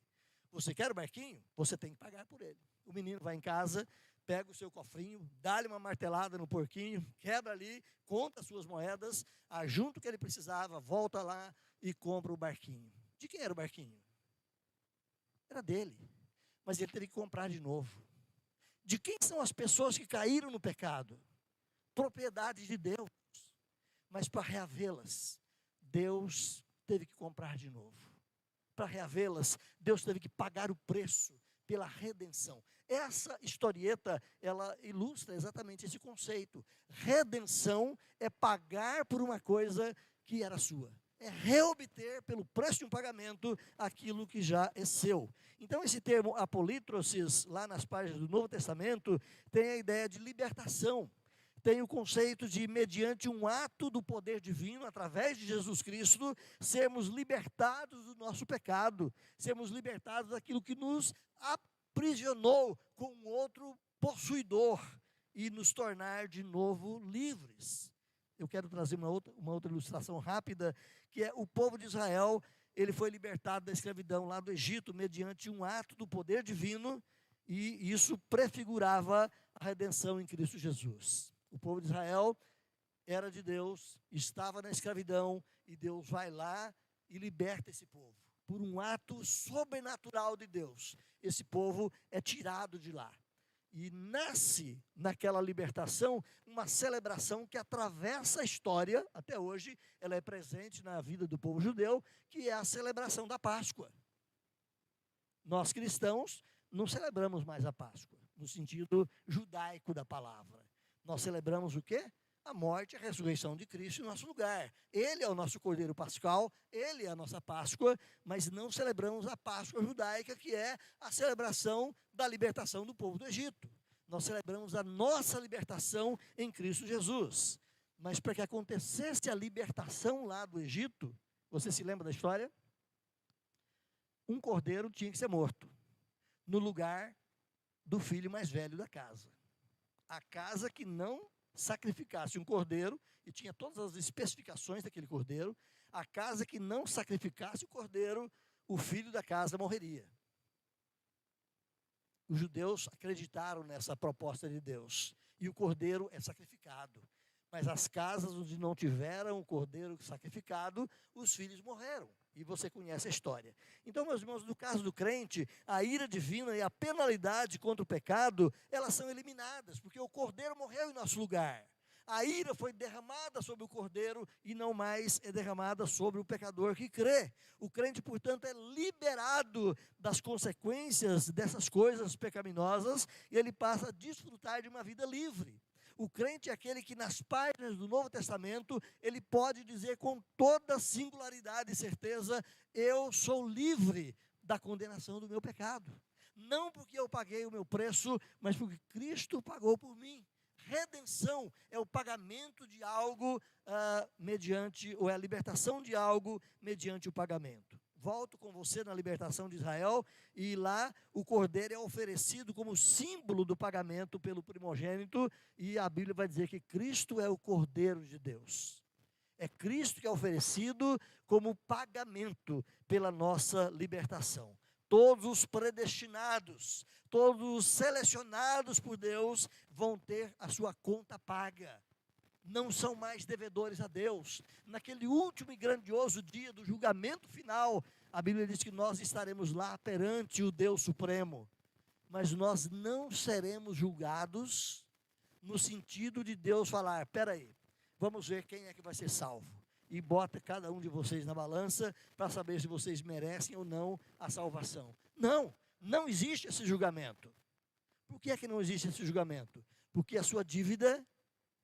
Você quer o barquinho? Você tem que pagar por ele. O menino vai em casa, pega o seu cofrinho, dá-lhe uma martelada no porquinho, quebra ali, conta as suas moedas, ajunta o que ele precisava, volta lá e compra o barquinho. De quem era o barquinho? Era dele, mas ele teve que comprar de novo. De quem são as pessoas que caíram no pecado? Propriedade de Deus. Mas para reavê-las, Deus teve que comprar de novo. Para reavê-las, Deus teve que pagar o preço pela redenção. Essa historieta, ela ilustra exatamente esse conceito. Redenção é pagar por uma coisa que era sua. É reobter pelo preço de um pagamento aquilo que já é seu. Então esse termo apolitrosis, lá nas páginas do Novo Testamento, tem a ideia de libertação. Tem o conceito de, mediante um ato do poder divino, através de Jesus Cristo, sermos libertados do nosso pecado, sermos libertados daquilo que nos aprisionou com um outro possuidor e nos tornar de novo livres. Eu quero trazer uma outra ilustração rápida, que é o povo de Israel, ele foi libertado da escravidão lá do Egito, mediante um ato do poder divino, e isso prefigurava a redenção em Cristo Jesus. O povo de Israel era de Deus, estava na escravidão, e Deus vai lá e liberta esse povo. Por um ato sobrenatural de Deus, esse povo é tirado de lá. E nasce naquela libertação uma celebração que atravessa a história, até hoje ela é presente na vida do povo judeu, que é a celebração da Páscoa. Nós cristãos não celebramos mais a Páscoa, no sentido judaico da palavra. Nós celebramos o quê? A morte e a ressurreição de Cristo em nosso lugar. Ele é o nosso Cordeiro Pascal, ele é a nossa Páscoa, mas não celebramos a Páscoa judaica, que é a celebração da libertação do povo do Egito. Nós celebramos a nossa libertação em Cristo Jesus. Mas para que acontecesse a libertação lá do Egito, você se lembra da história? Um cordeiro tinha que ser morto, no lugar do filho mais velho da casa. A casa que não sacrificasse um cordeiro, e tinha todas as especificações daquele cordeiro, a casa que não sacrificasse o cordeiro, o filho da casa morreria. Os judeus acreditaram nessa proposta de Deus, e o cordeiro é sacrificado. Mas as casas onde não tiveram o cordeiro sacrificado, os filhos morreram. E você conhece a história. Então, meus irmãos, no caso do crente, a ira divina e a penalidade contra o pecado, elas são eliminadas, porque o cordeiro morreu em nosso lugar. A ira foi derramada sobre o cordeiro e não mais é derramada sobre o pecador que crê. O crente, portanto, é liberado das consequências dessas coisas pecaminosas e ele passa a desfrutar de uma vida livre. O crente é aquele que nas páginas do Novo Testamento, ele pode dizer com toda singularidade e certeza, eu sou livre da condenação do meu pecado. Não porque eu paguei o meu preço, mas porque Cristo pagou por mim. Redenção é o pagamento de algo ou é a libertação de algo mediante o pagamento. Volto com você na libertação de Israel, e lá o cordeiro é oferecido como símbolo do pagamento pelo primogênito, e a Bíblia vai dizer que Cristo é o Cordeiro de Deus. É Cristo que é oferecido como pagamento pela nossa libertação. Todos os predestinados, todos os selecionados por Deus vão ter a sua conta paga. Não são mais devedores a Deus. Naquele último e grandioso dia do julgamento final, a Bíblia diz que nós estaremos lá perante o Deus Supremo. Mas nós não seremos julgados no sentido de Deus falar, espera aí, vamos ver quem é que vai ser salvo. E bota cada um de vocês na balança para saber se vocês merecem ou não a salvação. Não, não existe esse julgamento. Por que é que não existe esse julgamento? Porque a sua dívida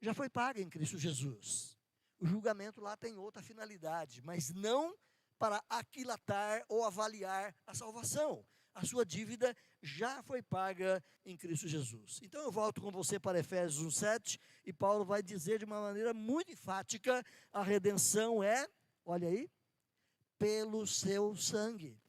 já foi paga em Cristo Jesus. O julgamento lá tem outra finalidade, mas não para aquilatar ou avaliar a salvação. A sua dívida já foi paga em Cristo Jesus. Então eu volto com você para Efésios 1:7, e Paulo vai dizer de uma maneira muito enfática, a redenção é, olha aí, pelo seu sangue.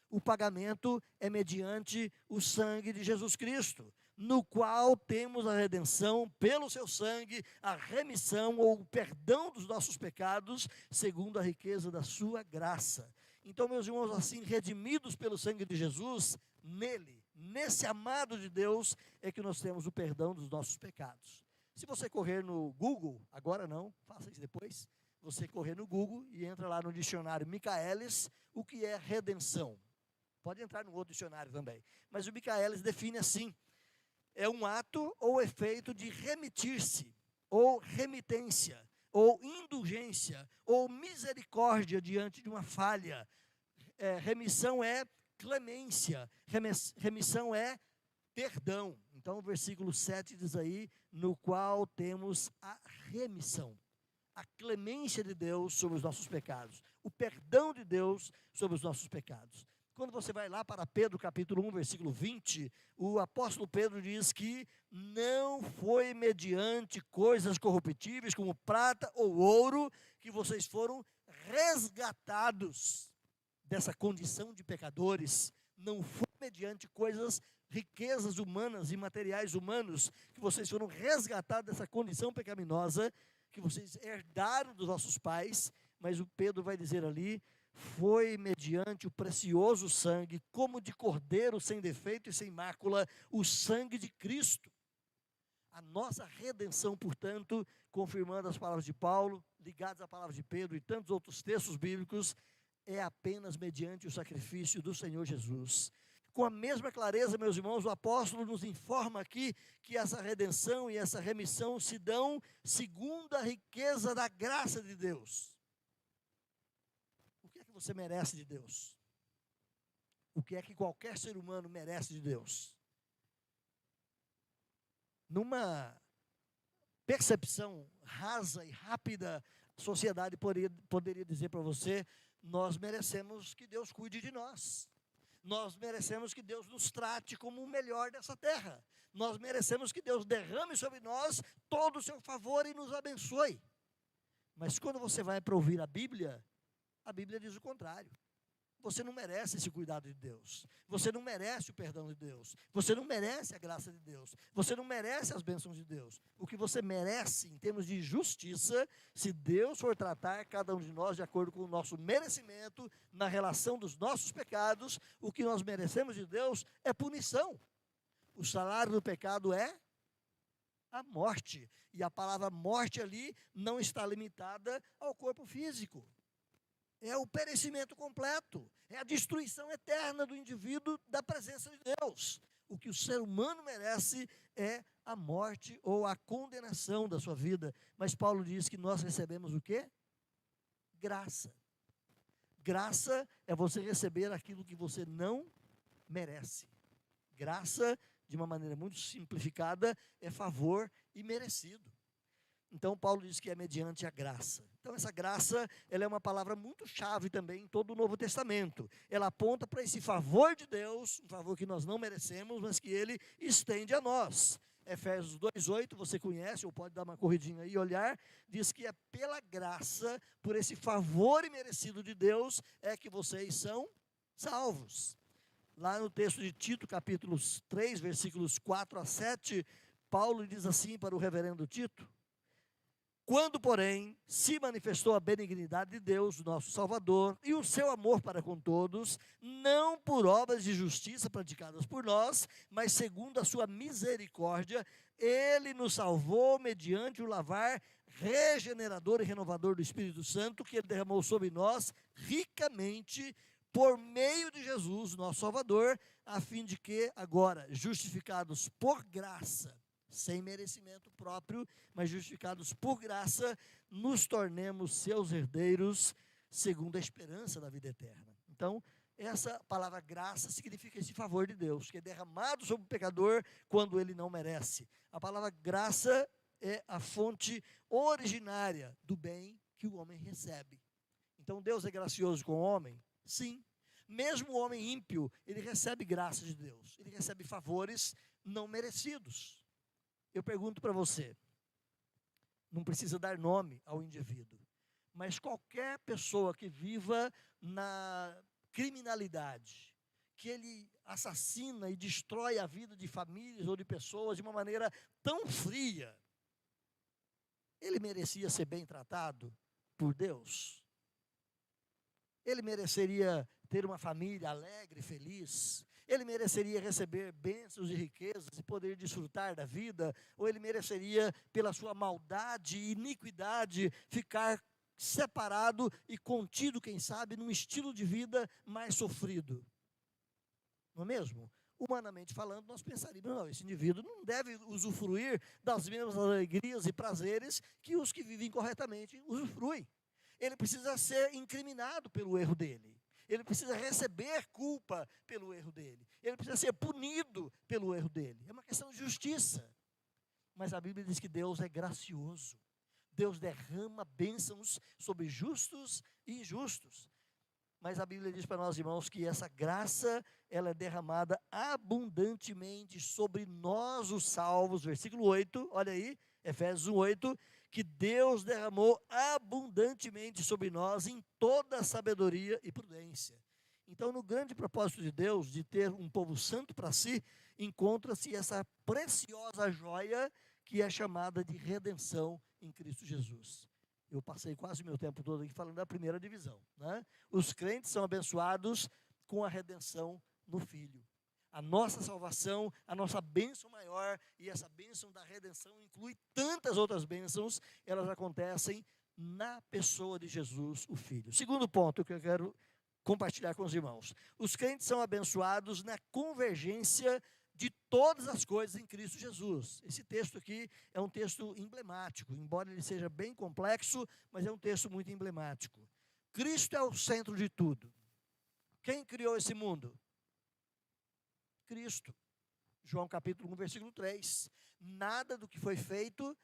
O pagamento é mediante o sangue de Jesus Cristo, no qual temos a redenção pelo seu sangue, a remissão ou o perdão dos nossos pecados, segundo a riqueza da sua graça. Então, meus irmãos, assim, redimidos pelo sangue de Jesus, nele, nesse amado de Deus, é que nós temos o perdão dos nossos pecados. Se você correr no Google, agora não, faça isso depois, você correr no Google e entra lá no dicionário Michaelis, o que é redenção. Pode entrar no outro dicionário também. Mas o Michaelis define assim, é um ato ou efeito de remitir-se, ou remitência, ou indulgência, ou misericórdia diante de uma falha. Remissão é clemência, remissão é perdão. Então o versículo 7 diz aí, no qual temos a remissão, a clemência de Deus sobre os nossos pecados, o perdão de Deus sobre os nossos pecados. Quando você vai lá para Pedro capítulo 1, versículo 20, o apóstolo Pedro diz que não foi mediante coisas corruptíveis como prata ou ouro que vocês foram resgatados dessa condição de pecadores. Não foi mediante riquezas humanas e materiais humanos que vocês foram resgatados dessa condição pecaminosa que vocês herdaram dos vossos pais, mas o Pedro vai dizer ali, foi mediante o precioso sangue, como de cordeiro sem defeito e sem mácula, o sangue de Cristo. A nossa redenção, portanto, confirmando as palavras de Paulo, ligadas à palavra de Pedro e tantos outros textos bíblicos, é apenas mediante o sacrifício do Senhor Jesus. Com a mesma clareza, meus irmãos, o apóstolo nos informa aqui que essa redenção e essa remissão se dão segundo a riqueza da graça de Deus. O que é que você merece de Deus? O que é que qualquer ser humano merece de Deus? Numa percepção rasa e rápida, a sociedade poderia dizer para você: nós merecemos que Deus cuide de nós. Nós merecemos que Deus nos trate como o melhor dessa terra. Nós merecemos que Deus derrame sobre nós todo o seu favor e nos abençoe. Mas quando você vai para ouvir a Bíblia diz o contrário. Você não merece esse cuidado de Deus. Você não merece o perdão de Deus. Você não merece a graça de Deus. Você não merece as bênçãos de Deus. O que você merece em termos de justiça, se Deus for tratar cada um de nós de acordo com o nosso merecimento, na relação dos nossos pecados, o que nós merecemos de Deus é punição. O salário do pecado é a morte. E a palavra morte ali não está limitada ao corpo físico. É o perecimento completo, é a destruição eterna do indivíduo da presença de Deus. O que o ser humano merece é a morte ou a condenação da sua vida. Mas Paulo diz que nós recebemos o quê? Graça. Graça é você receber aquilo que você não merece. Graça, de uma maneira muito simplificada, é favor imerecido. Então, Paulo diz que é mediante a graça. Então, essa graça, ela é uma palavra muito chave também em todo o Novo Testamento. Ela aponta para esse favor de Deus, um favor que nós não merecemos, mas que Ele estende a nós. Efésios 2:8, você conhece, ou pode dar uma corridinha aí e olhar, diz que é pela graça, por esse favor imerecido de Deus, é que vocês são salvos. Lá no texto de Tito, capítulo 3, versículos 4-7, Paulo diz assim para o reverendo Tito: quando, porém, se manifestou a benignidade de Deus, nosso Salvador, e o seu amor para com todos, não por obras de justiça praticadas por nós, mas segundo a sua misericórdia, Ele nos salvou mediante o lavar regenerador e renovador do Espírito Santo, que Ele derramou sobre nós ricamente, por meio de Jesus, nosso Salvador, a fim de que, agora, justificados por graça, sem merecimento próprio, mas justificados por graça, nos tornemos seus herdeiros, segundo a esperança da vida eterna. Então, essa palavra graça significa esse favor de Deus, que é derramado sobre o pecador quando ele não merece. A palavra graça é a fonte originária do bem que o homem recebe. Então, Deus é gracioso com o homem? Sim. Mesmo o homem ímpio, ele recebe graça de Deus, ele recebe favores não merecidos. Eu pergunto para você, não precisa dar nome ao indivíduo, mas qualquer pessoa que viva na criminalidade, que ele assassina e destrói a vida de famílias ou de pessoas de uma maneira tão fria, ele merecia ser bem tratado por Deus? Ele mereceria ter uma família alegre, feliz? Ele mereceria receber bênçãos e riquezas e poder desfrutar da vida? Ou ele mereceria, pela sua maldade e iniquidade, ficar separado e contido, quem sabe, num estilo de vida mais sofrido? Não é mesmo? Humanamente falando, nós pensaríamos: não, esse indivíduo não deve usufruir das mesmas alegrias e prazeres que os que vivem corretamente usufruem. Ele precisa ser incriminado pelo erro dele. Ele precisa receber culpa pelo erro dele. Ele precisa ser punido pelo erro dele. É uma questão de justiça. Mas a Bíblia diz que Deus é gracioso. Deus derrama bênçãos sobre justos e injustos. Mas a Bíblia diz para nós, irmãos, que essa graça, ela é derramada abundantemente sobre nós, os salvos. Versículo 8, olha aí, Efésios 1:8, que Deus derramou abundantemente sobre nós em toda sabedoria e prudência. Então, no grande propósito de Deus, de ter um povo santo para si, encontra-se essa preciosa joia que é chamada de redenção em Cristo Jesus. Eu passei quase o meu tempo todo aqui falando da primeira divisão, né? Os crentes são abençoados com a redenção no Filho. A nossa salvação, a nossa bênção maior, e essa bênção da redenção inclui tantas outras bênçãos, elas acontecem na pessoa de Jesus, o Filho. Segundo ponto que eu quero compartilhar com os irmãos. Os crentes são abençoados na convergência de todas as coisas em Cristo Jesus. Esse texto aqui é um texto emblemático, embora ele seja bem complexo, mas é um texto muito emblemático. Cristo é o centro de tudo. Quem criou esse mundo? Cristo. João capítulo 1, versículo 3. Nada do que foi feito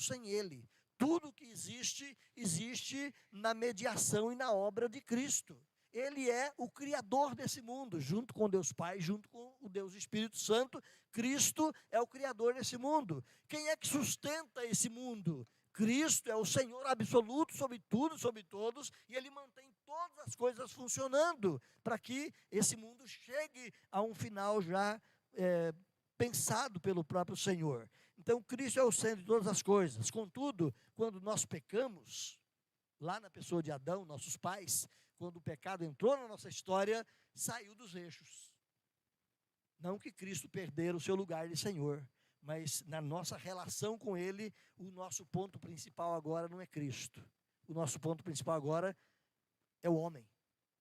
sem ele. Tudo que existe, existe na mediação e na obra de Cristo. Ele é o criador desse mundo, junto com Deus Pai, junto com o Deus Espírito Santo. Cristo é o criador desse mundo. Quem é que sustenta esse mundo? Cristo é o Senhor absoluto sobre tudo, sobre todos, e Ele mantém todas as coisas funcionando para que esse mundo chegue a um final já pensado pelo próprio Senhor. Então, Cristo é o centro de todas as coisas. Contudo, quando nós pecamos, lá na pessoa de Adão, nossos pais, quando o pecado entrou na nossa história, saiu dos eixos. Não que Cristo perdera o seu lugar de Senhor, mas na nossa relação com Ele, o nosso ponto principal agora não é Cristo. O nosso ponto principal agora é o homem,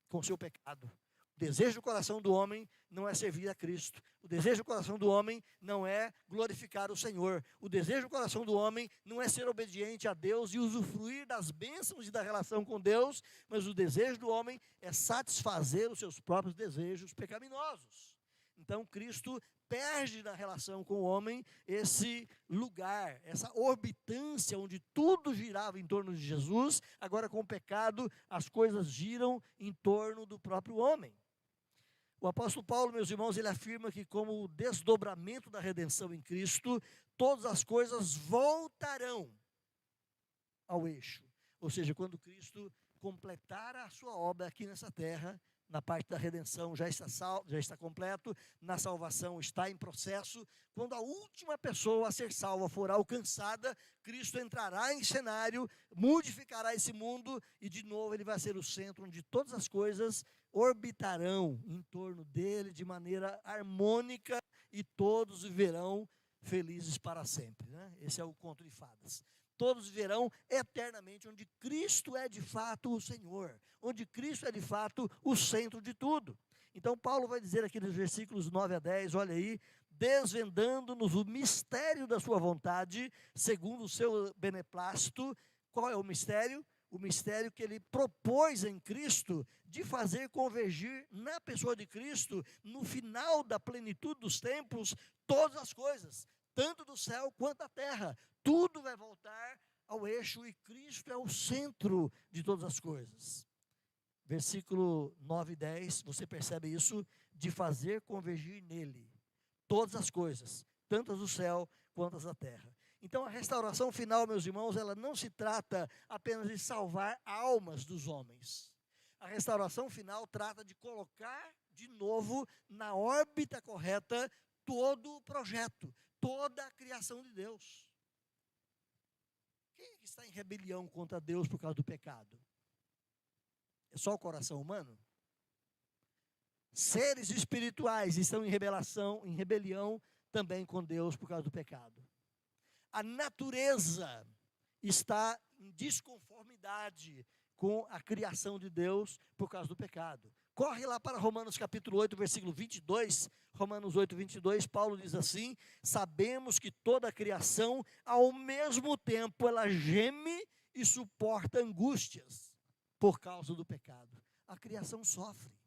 com o seu pecado. O desejo do coração do homem não é servir a Cristo. O desejo do coração do homem não é glorificar o Senhor. O desejo do coração do homem não é ser obediente a Deus e usufruir das bênçãos e da relação com Deus, mas o desejo do homem é satisfazer os seus próprios desejos pecaminosos. Então, Cristo perde na relação com o homem esse lugar, essa orbitância onde tudo girava em torno de Jesus. Agora, com o pecado, as coisas giram em torno do próprio homem. O apóstolo Paulo, meus irmãos, ele afirma que como o desdobramento da redenção em Cristo, todas as coisas voltarão ao eixo. Ou seja, quando Cristo completar a sua obra aqui nessa terra, na parte da redenção já está completo, na salvação está em processo. Quando a última pessoa a ser salva for alcançada, Cristo entrará em cenário, modificará esse mundo e de novo ele vai ser o centro onde todas as coisas orbitarão em torno dele de maneira harmônica e todos viverão felizes para sempre, né? Esse é o conto de fadas. Todos viverão eternamente onde Cristo é de fato o Senhor, onde Cristo é de fato o centro de tudo. Então Paulo vai dizer aqui nos versículos 9 a 10, olha aí, desvendando-nos o mistério da sua vontade, segundo o seu beneplácito. Qual é o mistério? O mistério que ele propôs em Cristo de fazer convergir na pessoa de Cristo, no final da plenitude dos tempos, todas as coisas, tanto do céu quanto da terra. Tudo vai voltar ao eixo e Cristo é o centro de todas as coisas. Versículo 9 e 10, você percebe isso, de fazer convergir nele todas as coisas, tanto as do céu quanto as da terra. Então a restauração final, meus irmãos, ela não se trata apenas de salvar almas dos homens. A restauração final trata de colocar de novo na órbita correta todo o projeto, toda a criação de Deus. Quem é que está em rebelião contra Deus por causa do pecado? É só o coração humano? Seres espirituais estão em rebelião também com Deus por causa do pecado. A natureza está em desconformidade com a criação de Deus por causa do pecado. Corre lá para Romanos capítulo 8, versículo 22, Romanos 8, 22, Paulo diz assim: sabemos que toda a criação, ao mesmo tempo, ela geme e suporta angústias por causa do pecado. A criação sofre.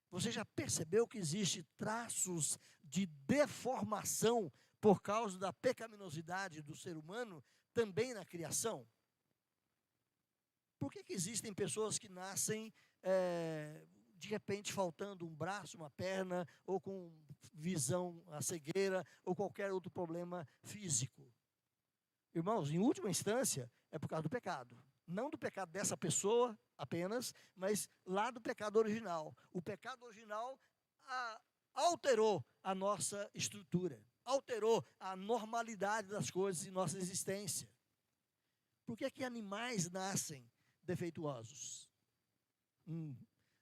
Você já percebeu que existe traços de deformação por causa da pecaminosidade do ser humano também na criação? Por que existem pessoas que nascem de repente faltando um braço, uma perna, ou com visão, a cegueira, ou qualquer outro problema físico? Irmãos, em última instância, é por causa do pecado. Não do pecado dessa pessoa apenas, mas lá do pecado original. O pecado original alterou a nossa estrutura, alterou a normalidade das coisas em nossa existência. Por que que animais nascem defeituosos? Um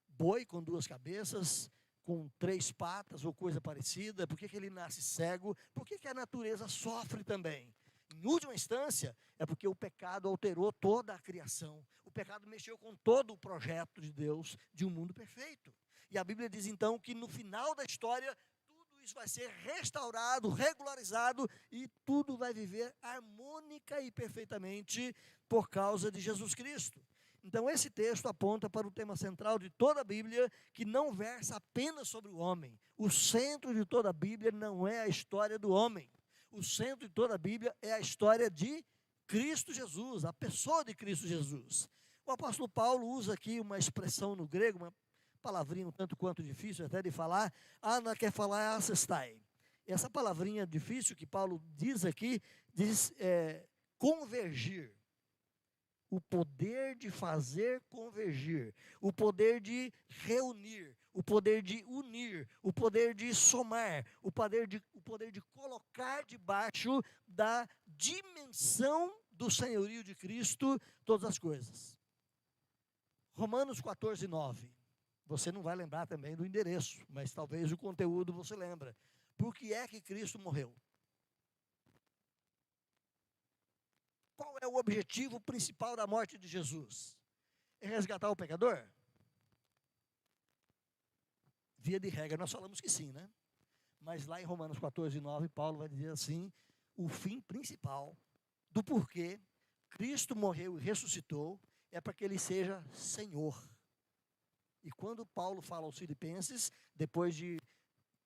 boi com duas cabeças, com 3 patas ou coisa parecida? Por que ele nasce cego? Por que a natureza sofre também? Em última instância, é porque o pecado alterou toda a criação. O pecado mexeu com todo o projeto de Deus de um mundo perfeito. E a Bíblia diz então que no final da história, tudo isso vai ser restaurado, regularizado e tudo vai viver harmônica e perfeitamente por causa de Jesus Cristo. Então esse texto aponta para o tema central de toda a Bíblia, que não versa apenas sobre o homem. O centro de toda a Bíblia não é a história do homem. O centro de toda a Bíblia é a história de Cristo Jesus, a pessoa de Cristo Jesus. O apóstolo Paulo usa aqui uma expressão no grego, uma palavrinha um tanto quanto difícil até de falar, anakephalaia asestai. Essa palavrinha difícil que Paulo diz aqui, diz convergir. O poder de fazer convergir, o poder de reunir, o poder de unir, o poder de somar, o poder de colocar debaixo da dimensão do senhorio de Cristo todas as coisas. Romanos 14, 9. Você não vai lembrar também do endereço, mas talvez o conteúdo você lembra. Por que é que Cristo morreu? Qual é o objetivo principal da morte de Jesus? É resgatar o pecador? Via de regra, nós falamos que sim, né? Mas lá em Romanos 14, 9, Paulo vai dizer assim, o fim principal do porquê Cristo morreu e ressuscitou é para que ele seja Senhor. E quando Paulo fala aos Filipenses, depois de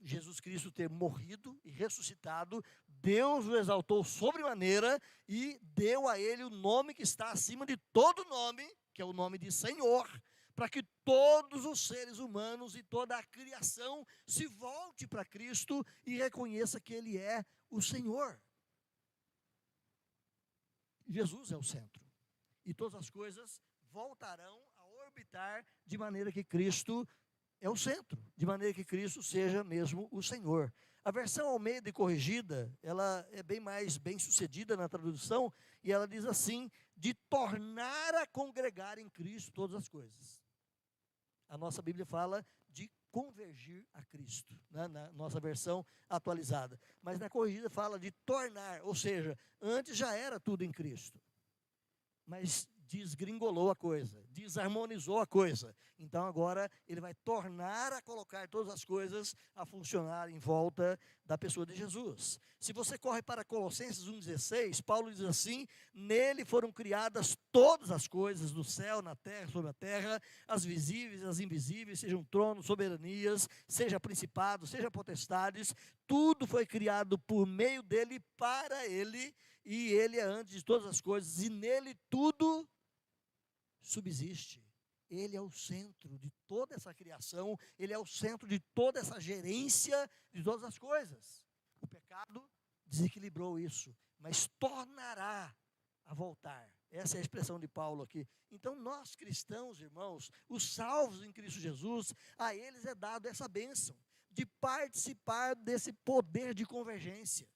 Jesus Cristo ter morrido e ressuscitado, Deus o exaltou sobremaneira e deu a ele o nome que está acima de todo nome, que é o nome de Senhor, para que todos os seres humanos e toda a criação se volte para Cristo e reconheça que Ele é o Senhor. Jesus é o centro. E todas as coisas voltarão a orbitar de maneira que Cristo é o centro, de maneira que Cristo seja mesmo o Senhor. A versão Almeida e corrigida, ela é bem mais bem sucedida na tradução, e ela diz assim, de tornar a congregar em Cristo todas as coisas. A nossa Bíblia fala de convergir a Cristo, né, na nossa versão atualizada. Mas na corrigida fala de tornar, ou seja, antes já era tudo em Cristo. Mas desgringolou a coisa, desarmonizou a coisa. Então agora ele vai tornar a colocar todas as coisas a funcionar em volta da pessoa de Jesus. Se você corre para Colossenses 1,16, Paulo diz assim, nele foram criadas todas as coisas do céu, na terra, sobre a terra, as visíveis, as invisíveis, sejam tronos, soberanias, seja principados, seja potestades, tudo foi criado por meio dele, para ele, e ele é antes de todas as coisas, e nele tudo subsiste. Ele é o centro de toda essa criação, ele é o centro de toda essa gerência de todas as coisas. O pecado desequilibrou isso, mas tornará a voltar. Essa é a expressão de Paulo aqui. Então nós cristãos, irmãos, os salvos em Cristo Jesus, a eles é dado essa bênção de participar desse poder de convergência.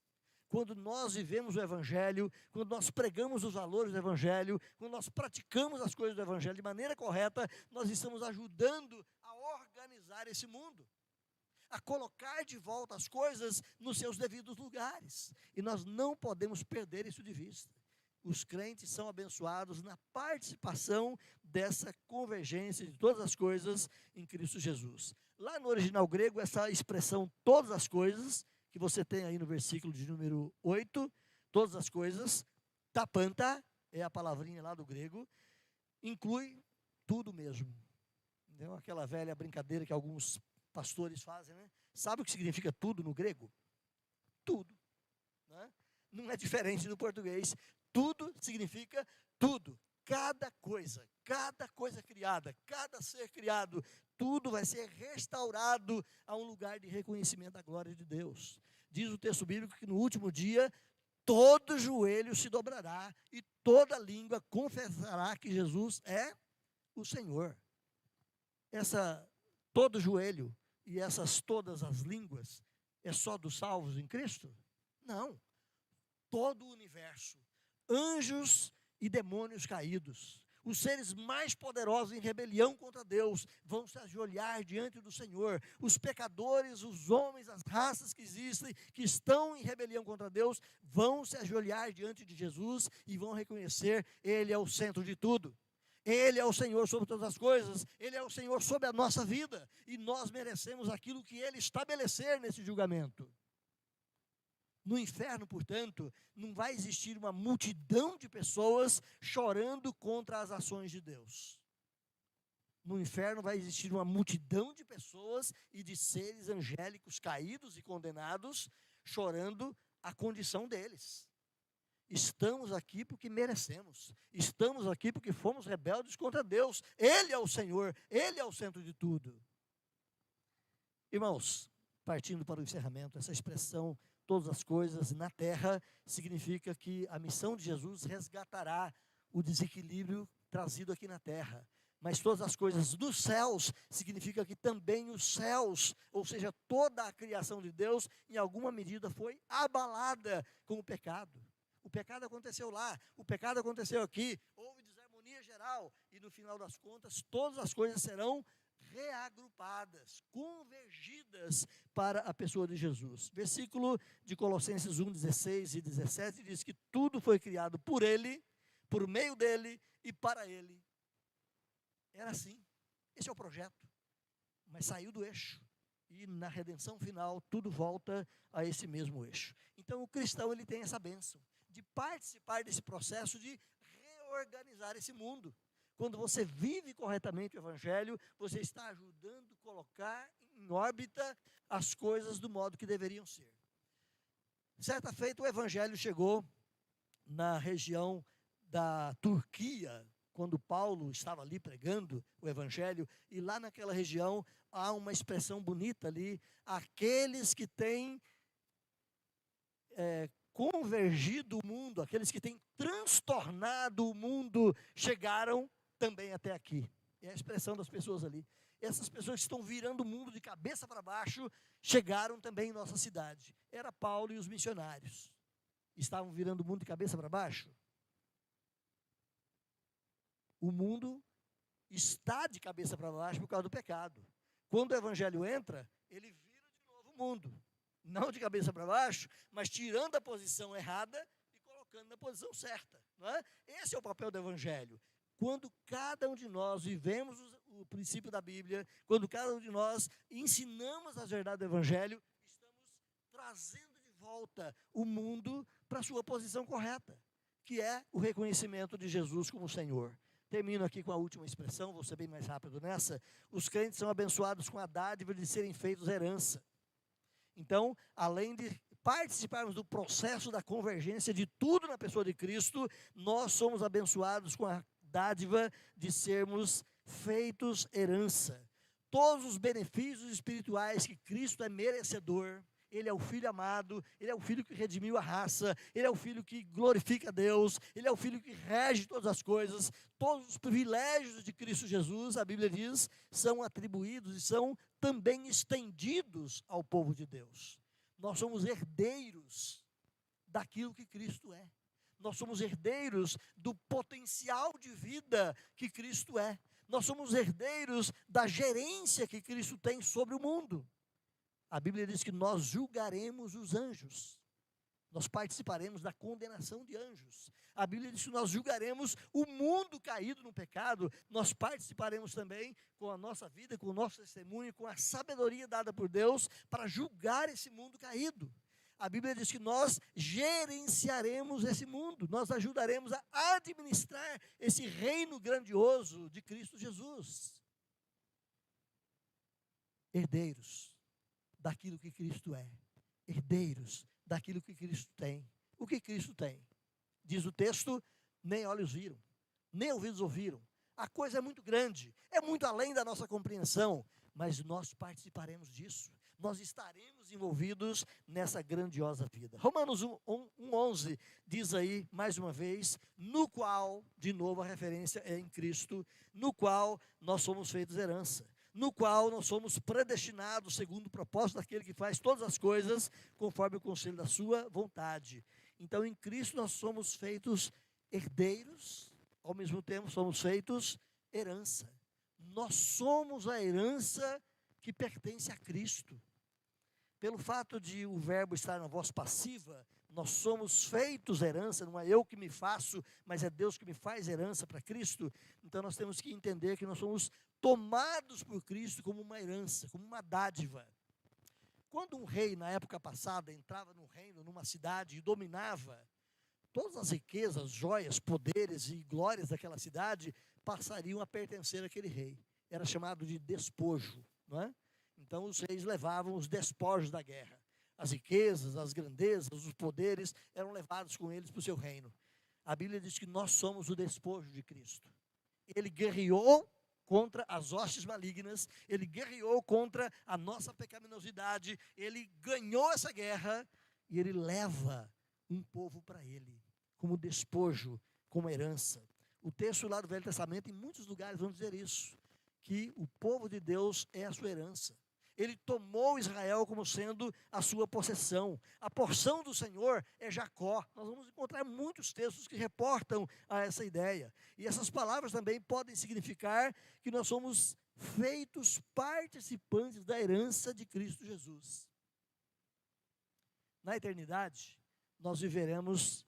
Quando nós vivemos o Evangelho, quando nós pregamos os valores do Evangelho, quando nós praticamos as coisas do Evangelho de maneira correta, nós estamos ajudando a organizar esse mundo, a colocar de volta as coisas nos seus devidos lugares. E nós não podemos perder isso de vista. Os crentes são abençoados na participação dessa convergência de todas as coisas em Cristo Jesus. Lá no original grego, essa expressão todas as coisas, que você tem aí no versículo de número 8, todas as coisas, tapanta, é a palavrinha lá do grego, inclui tudo mesmo. Então, aquela velha brincadeira que alguns pastores fazem, né? Sabe o que significa tudo no grego? Tudo. Né? Não é diferente do português. Tudo significa tudo. Cada coisa criada, cada ser criado, tudo vai ser restaurado a um lugar de reconhecimento da glória de Deus. Diz o texto bíblico que no último dia, todo joelho se dobrará e toda língua confessará que Jesus é o Senhor. Todo joelho e essas todas as línguas é só dos salvos em Cristo? Não. Todo o universo, anjos e demônios caídos, Os seres mais poderosos em rebelião contra Deus vão se ajoelhar diante do Senhor. Os pecadores, os homens, as raças que existem, que estão em rebelião contra Deus, vão se ajoelhar diante de Jesus e vão reconhecer: Ele é o centro de tudo. Ele é o Senhor sobre todas as coisas. Ele é o Senhor sobre a nossa vida. E nós merecemos aquilo que Ele estabelecer nesse julgamento. No inferno, portanto, não vai existir uma multidão de pessoas chorando contra as ações de Deus. No inferno vai existir uma multidão de pessoas e de seres angélicos caídos e condenados, chorando a condição deles. Estamos aqui porque merecemos. Estamos aqui porque fomos rebeldes contra Deus. Ele é o Senhor, Ele é o centro de tudo. Irmãos, partindo para o encerramento, essa expressão todas as coisas na terra significa que a missão de Jesus resgatará o desequilíbrio trazido aqui na terra. Mas todas as coisas dos céus significa que também os céus, ou seja, toda a criação de Deus, em alguma medida foi abalada com o pecado. O pecado aconteceu lá, o pecado aconteceu aqui, houve desarmonia geral, e no final das contas, todas as coisas serão reagrupadas, convergidas para a pessoa de Jesus. Versículo de Colossenses 1, 16 e 17 diz que tudo foi criado por Ele, por meio dEle e para Ele. Era assim, esse é o projeto, mas saiu do eixo. E na redenção final, tudo volta a esse mesmo eixo. Então o cristão, ele tem essa bênção de participar desse processo de reorganizar esse mundo. Quando você vive corretamente o Evangelho, você está ajudando a colocar em órbita as coisas do modo que deveriam ser. Certa feita, o Evangelho chegou na região da Turquia, quando Paulo estava ali pregando o Evangelho, e lá naquela região há uma expressão bonita ali: aqueles que têm convergido o mundo, aqueles que têm transtornado o mundo, chegaram também até aqui. É a expressão das pessoas ali. Essas pessoas que estão virando o mundo de cabeça para baixo, chegaram também em nossa cidade. Era Paulo e os missionários. Estavam virando o mundo de cabeça para baixo. O mundo está de cabeça para baixo por causa do pecado. Quando o Evangelho entra, ele vira de novo o mundo. Não de cabeça para baixo, mas tirando a posição errada e colocando na posição certa. Não é? Esse é o papel do Evangelho. Quando cada um de nós vivemos o princípio da Bíblia, quando cada um de nós ensinamos as verdades do Evangelho, estamos trazendo de volta o mundo para a sua posição correta, que é o reconhecimento de Jesus como Senhor. Termino aqui com a última expressão, vou ser bem mais rápido nessa. Os crentes são abençoados com a dádiva de serem feitos herança. Então, além de participarmos do processo da convergência de tudo na pessoa de Cristo, nós somos abençoados com a dádiva de sermos feitos herança. Todos os benefícios espirituais que Cristo é merecedor. Ele é o Filho amado, Ele é o Filho que redimiu a raça, Ele é o Filho que glorifica a Deus, Ele é o Filho que rege todas as coisas. Todos os privilégios de Cristo Jesus, a Bíblia diz, são atribuídos e são também estendidos ao povo de Deus. Nós somos herdeiros daquilo que Cristo é. Nós somos herdeiros do potencial de vida que Cristo é. Nós somos herdeiros da gerência que Cristo tem sobre o mundo. A Bíblia diz que nós julgaremos os anjos. Nós participaremos da condenação de anjos. A Bíblia diz que nós julgaremos o mundo caído no pecado. Nós participaremos também com a nossa vida, com o nosso testemunho, com a sabedoria dada por Deus para julgar esse mundo caído. A Bíblia diz que nós gerenciaremos esse mundo, nós ajudaremos a administrar esse reino grandioso de Cristo Jesus. Herdeiros daquilo que Cristo é, herdeiros daquilo que Cristo tem. O que Cristo tem? Diz o texto, nem olhos viram, nem ouvidos ouviram. A coisa é muito grande, é muito além da nossa compreensão, mas nós participaremos disso. Nós estaremos envolvidos nessa grandiosa vida. Romanos 1:11 diz aí, mais uma vez, no qual, de novo a referência é em Cristo, no qual nós somos feitos herança, no qual nós somos predestinados segundo o propósito daquele que faz todas as coisas conforme o conselho da sua vontade. Então, em Cristo nós somos feitos herdeiros ao mesmo tempo somos feitos herança. Nós somos a herança que pertence a Cristo. Pelo fato de o verbo estar na voz passiva, nós somos feitos herança, não é eu que me faço, mas é Deus que me faz herança para Cristo. Então nós temos que entender que nós somos tomados por Cristo como uma herança, como uma dádiva. Quando um rei, na época passada, entrava num reino, numa cidade e dominava, todas as riquezas, joias, poderes e glórias daquela cidade passariam a pertencer àquele rei. Era chamado de despojo, não é? Então os reis levavam os despojos da guerra. As riquezas, as grandezas, os poderes eram levados com eles para o seu reino. A Bíblia diz que nós somos o despojo de Cristo. Ele guerreou contra as hostes malignas, ele guerreou contra a nossa pecaminosidade, ele ganhou essa guerra e ele leva um povo para ele, como despojo, como herança. O texto lá do Velho Testamento, em muitos lugares, vão dizer isso, que o povo de Deus é a sua herança. Ele tomou Israel como sendo a sua possessão. A porção do Senhor é Jacó. Nós vamos encontrar muitos textos que reportam a essa ideia. E essas palavras também podem significar que nós somos feitos participantes da herança de Cristo Jesus. Na eternidade, nós viveremos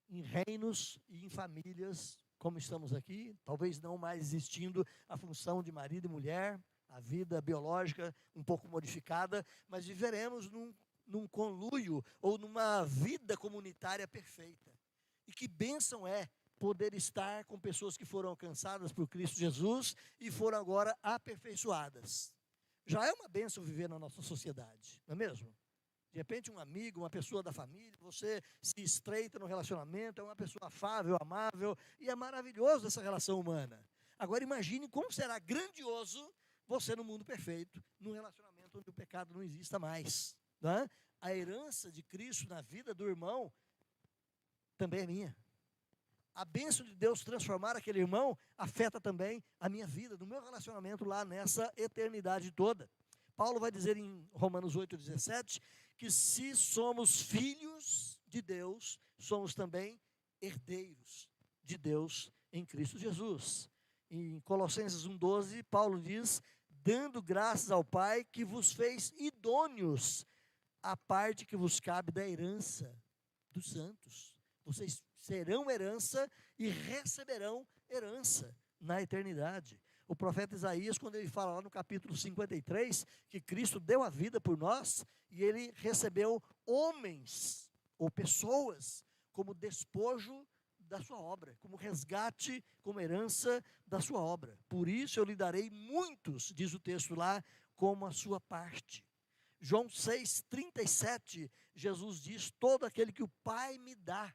em reinos e em famílias, como estamos aqui, talvez não mais existindo a função de marido e mulher, a vida biológica um pouco modificada, mas viveremos num conluio ou numa vida comunitária perfeita. E que bênção é poder estar com pessoas que foram alcançadas por Cristo Jesus e foram agora aperfeiçoadas. Já é uma bênção viver na nossa sociedade, não é mesmo? De repente um amigo, uma pessoa da família, você se estreita no relacionamento, é uma pessoa afável, amável, e é maravilhoso essa relação humana. Agora imagine como será grandioso você no mundo perfeito, num relacionamento onde o pecado não exista mais. Não é? A herança de Cristo na vida do irmão também é minha. A bênção de Deus transformar aquele irmão afeta também a minha vida, no meu relacionamento lá nessa eternidade toda. Paulo vai dizer em Romanos 8,17, que se somos filhos de Deus, somos também herdeiros de Deus em Cristo Jesus. Em Colossenses 1,12, Paulo diz, dando graças ao Pai que vos fez idôneos à parte que vos cabe da herança dos santos. Vocês serão herança e receberão herança na eternidade. O profeta Isaías, quando ele fala lá no capítulo 53, que Cristo deu a vida por nós, e ele recebeu homens, ou pessoas, como despojo da sua obra, como resgate, como herança da sua obra. Por isso eu lhe darei muitos, diz o texto lá, como a sua parte. João 6,37, Jesus diz, todo aquele que o Pai me dá,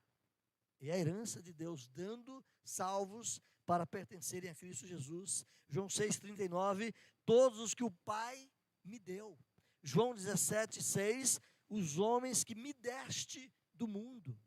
é a herança de Deus, dando salvos para pertencerem a Cristo Jesus. João 6,39, todos os que o Pai me deu. João 17,6, os homens que me deste do mundo.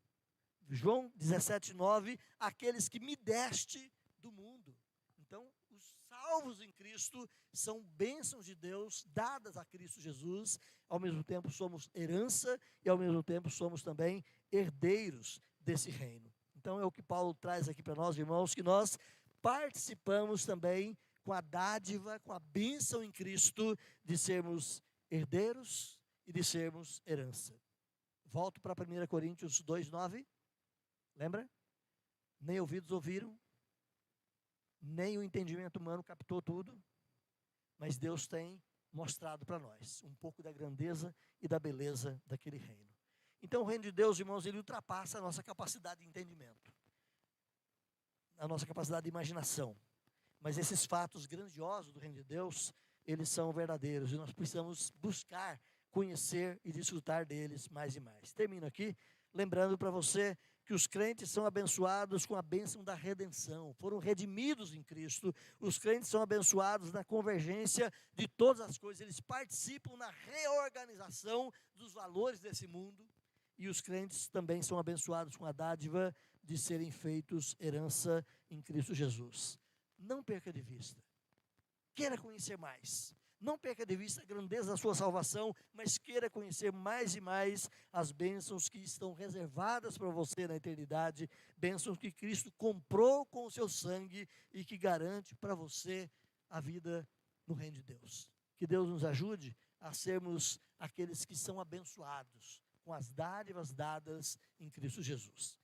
João 17,9, aqueles que me deste do mundo. Então, os salvos em Cristo são bênçãos de Deus, dadas a Cristo Jesus. Ao mesmo tempo somos herança e ao mesmo tempo somos também herdeiros desse reino. Então é o que Paulo traz aqui para nós, irmãos, que nós participamos também com a dádiva, com a bênção em Cristo de sermos herdeiros e de sermos herança. Volto para 1 Coríntios 2,9. Lembra? Nem ouvidos ouviram, nem o entendimento humano captou tudo, mas Deus tem mostrado para nós um pouco da grandeza e da beleza daquele reino. Então o reino de Deus, irmãos, ele ultrapassa a nossa capacidade de entendimento, a nossa capacidade de imaginação. Mas esses fatos grandiosos do reino de Deus, eles são verdadeiros e nós precisamos buscar, conhecer e desfrutar deles mais e mais. Termino aqui lembrando para você que os crentes são abençoados com a bênção da redenção, foram redimidos em Cristo. Os crentes são abençoados na convergência de todas as coisas, eles participam na reorganização dos valores desse mundo. E os crentes também são abençoados com a dádiva de serem feitos herança em Cristo Jesus. Não perca de vista. Queira conhecer mais. Não perca de vista a grandeza da sua salvação, mas queira conhecer mais e mais as bênçãos que estão reservadas para você na eternidade, bênçãos que Cristo comprou com o seu sangue e que garante para você a vida no reino de Deus. Que Deus nos ajude a sermos aqueles que são abençoados com as dádivas dadas em Cristo Jesus.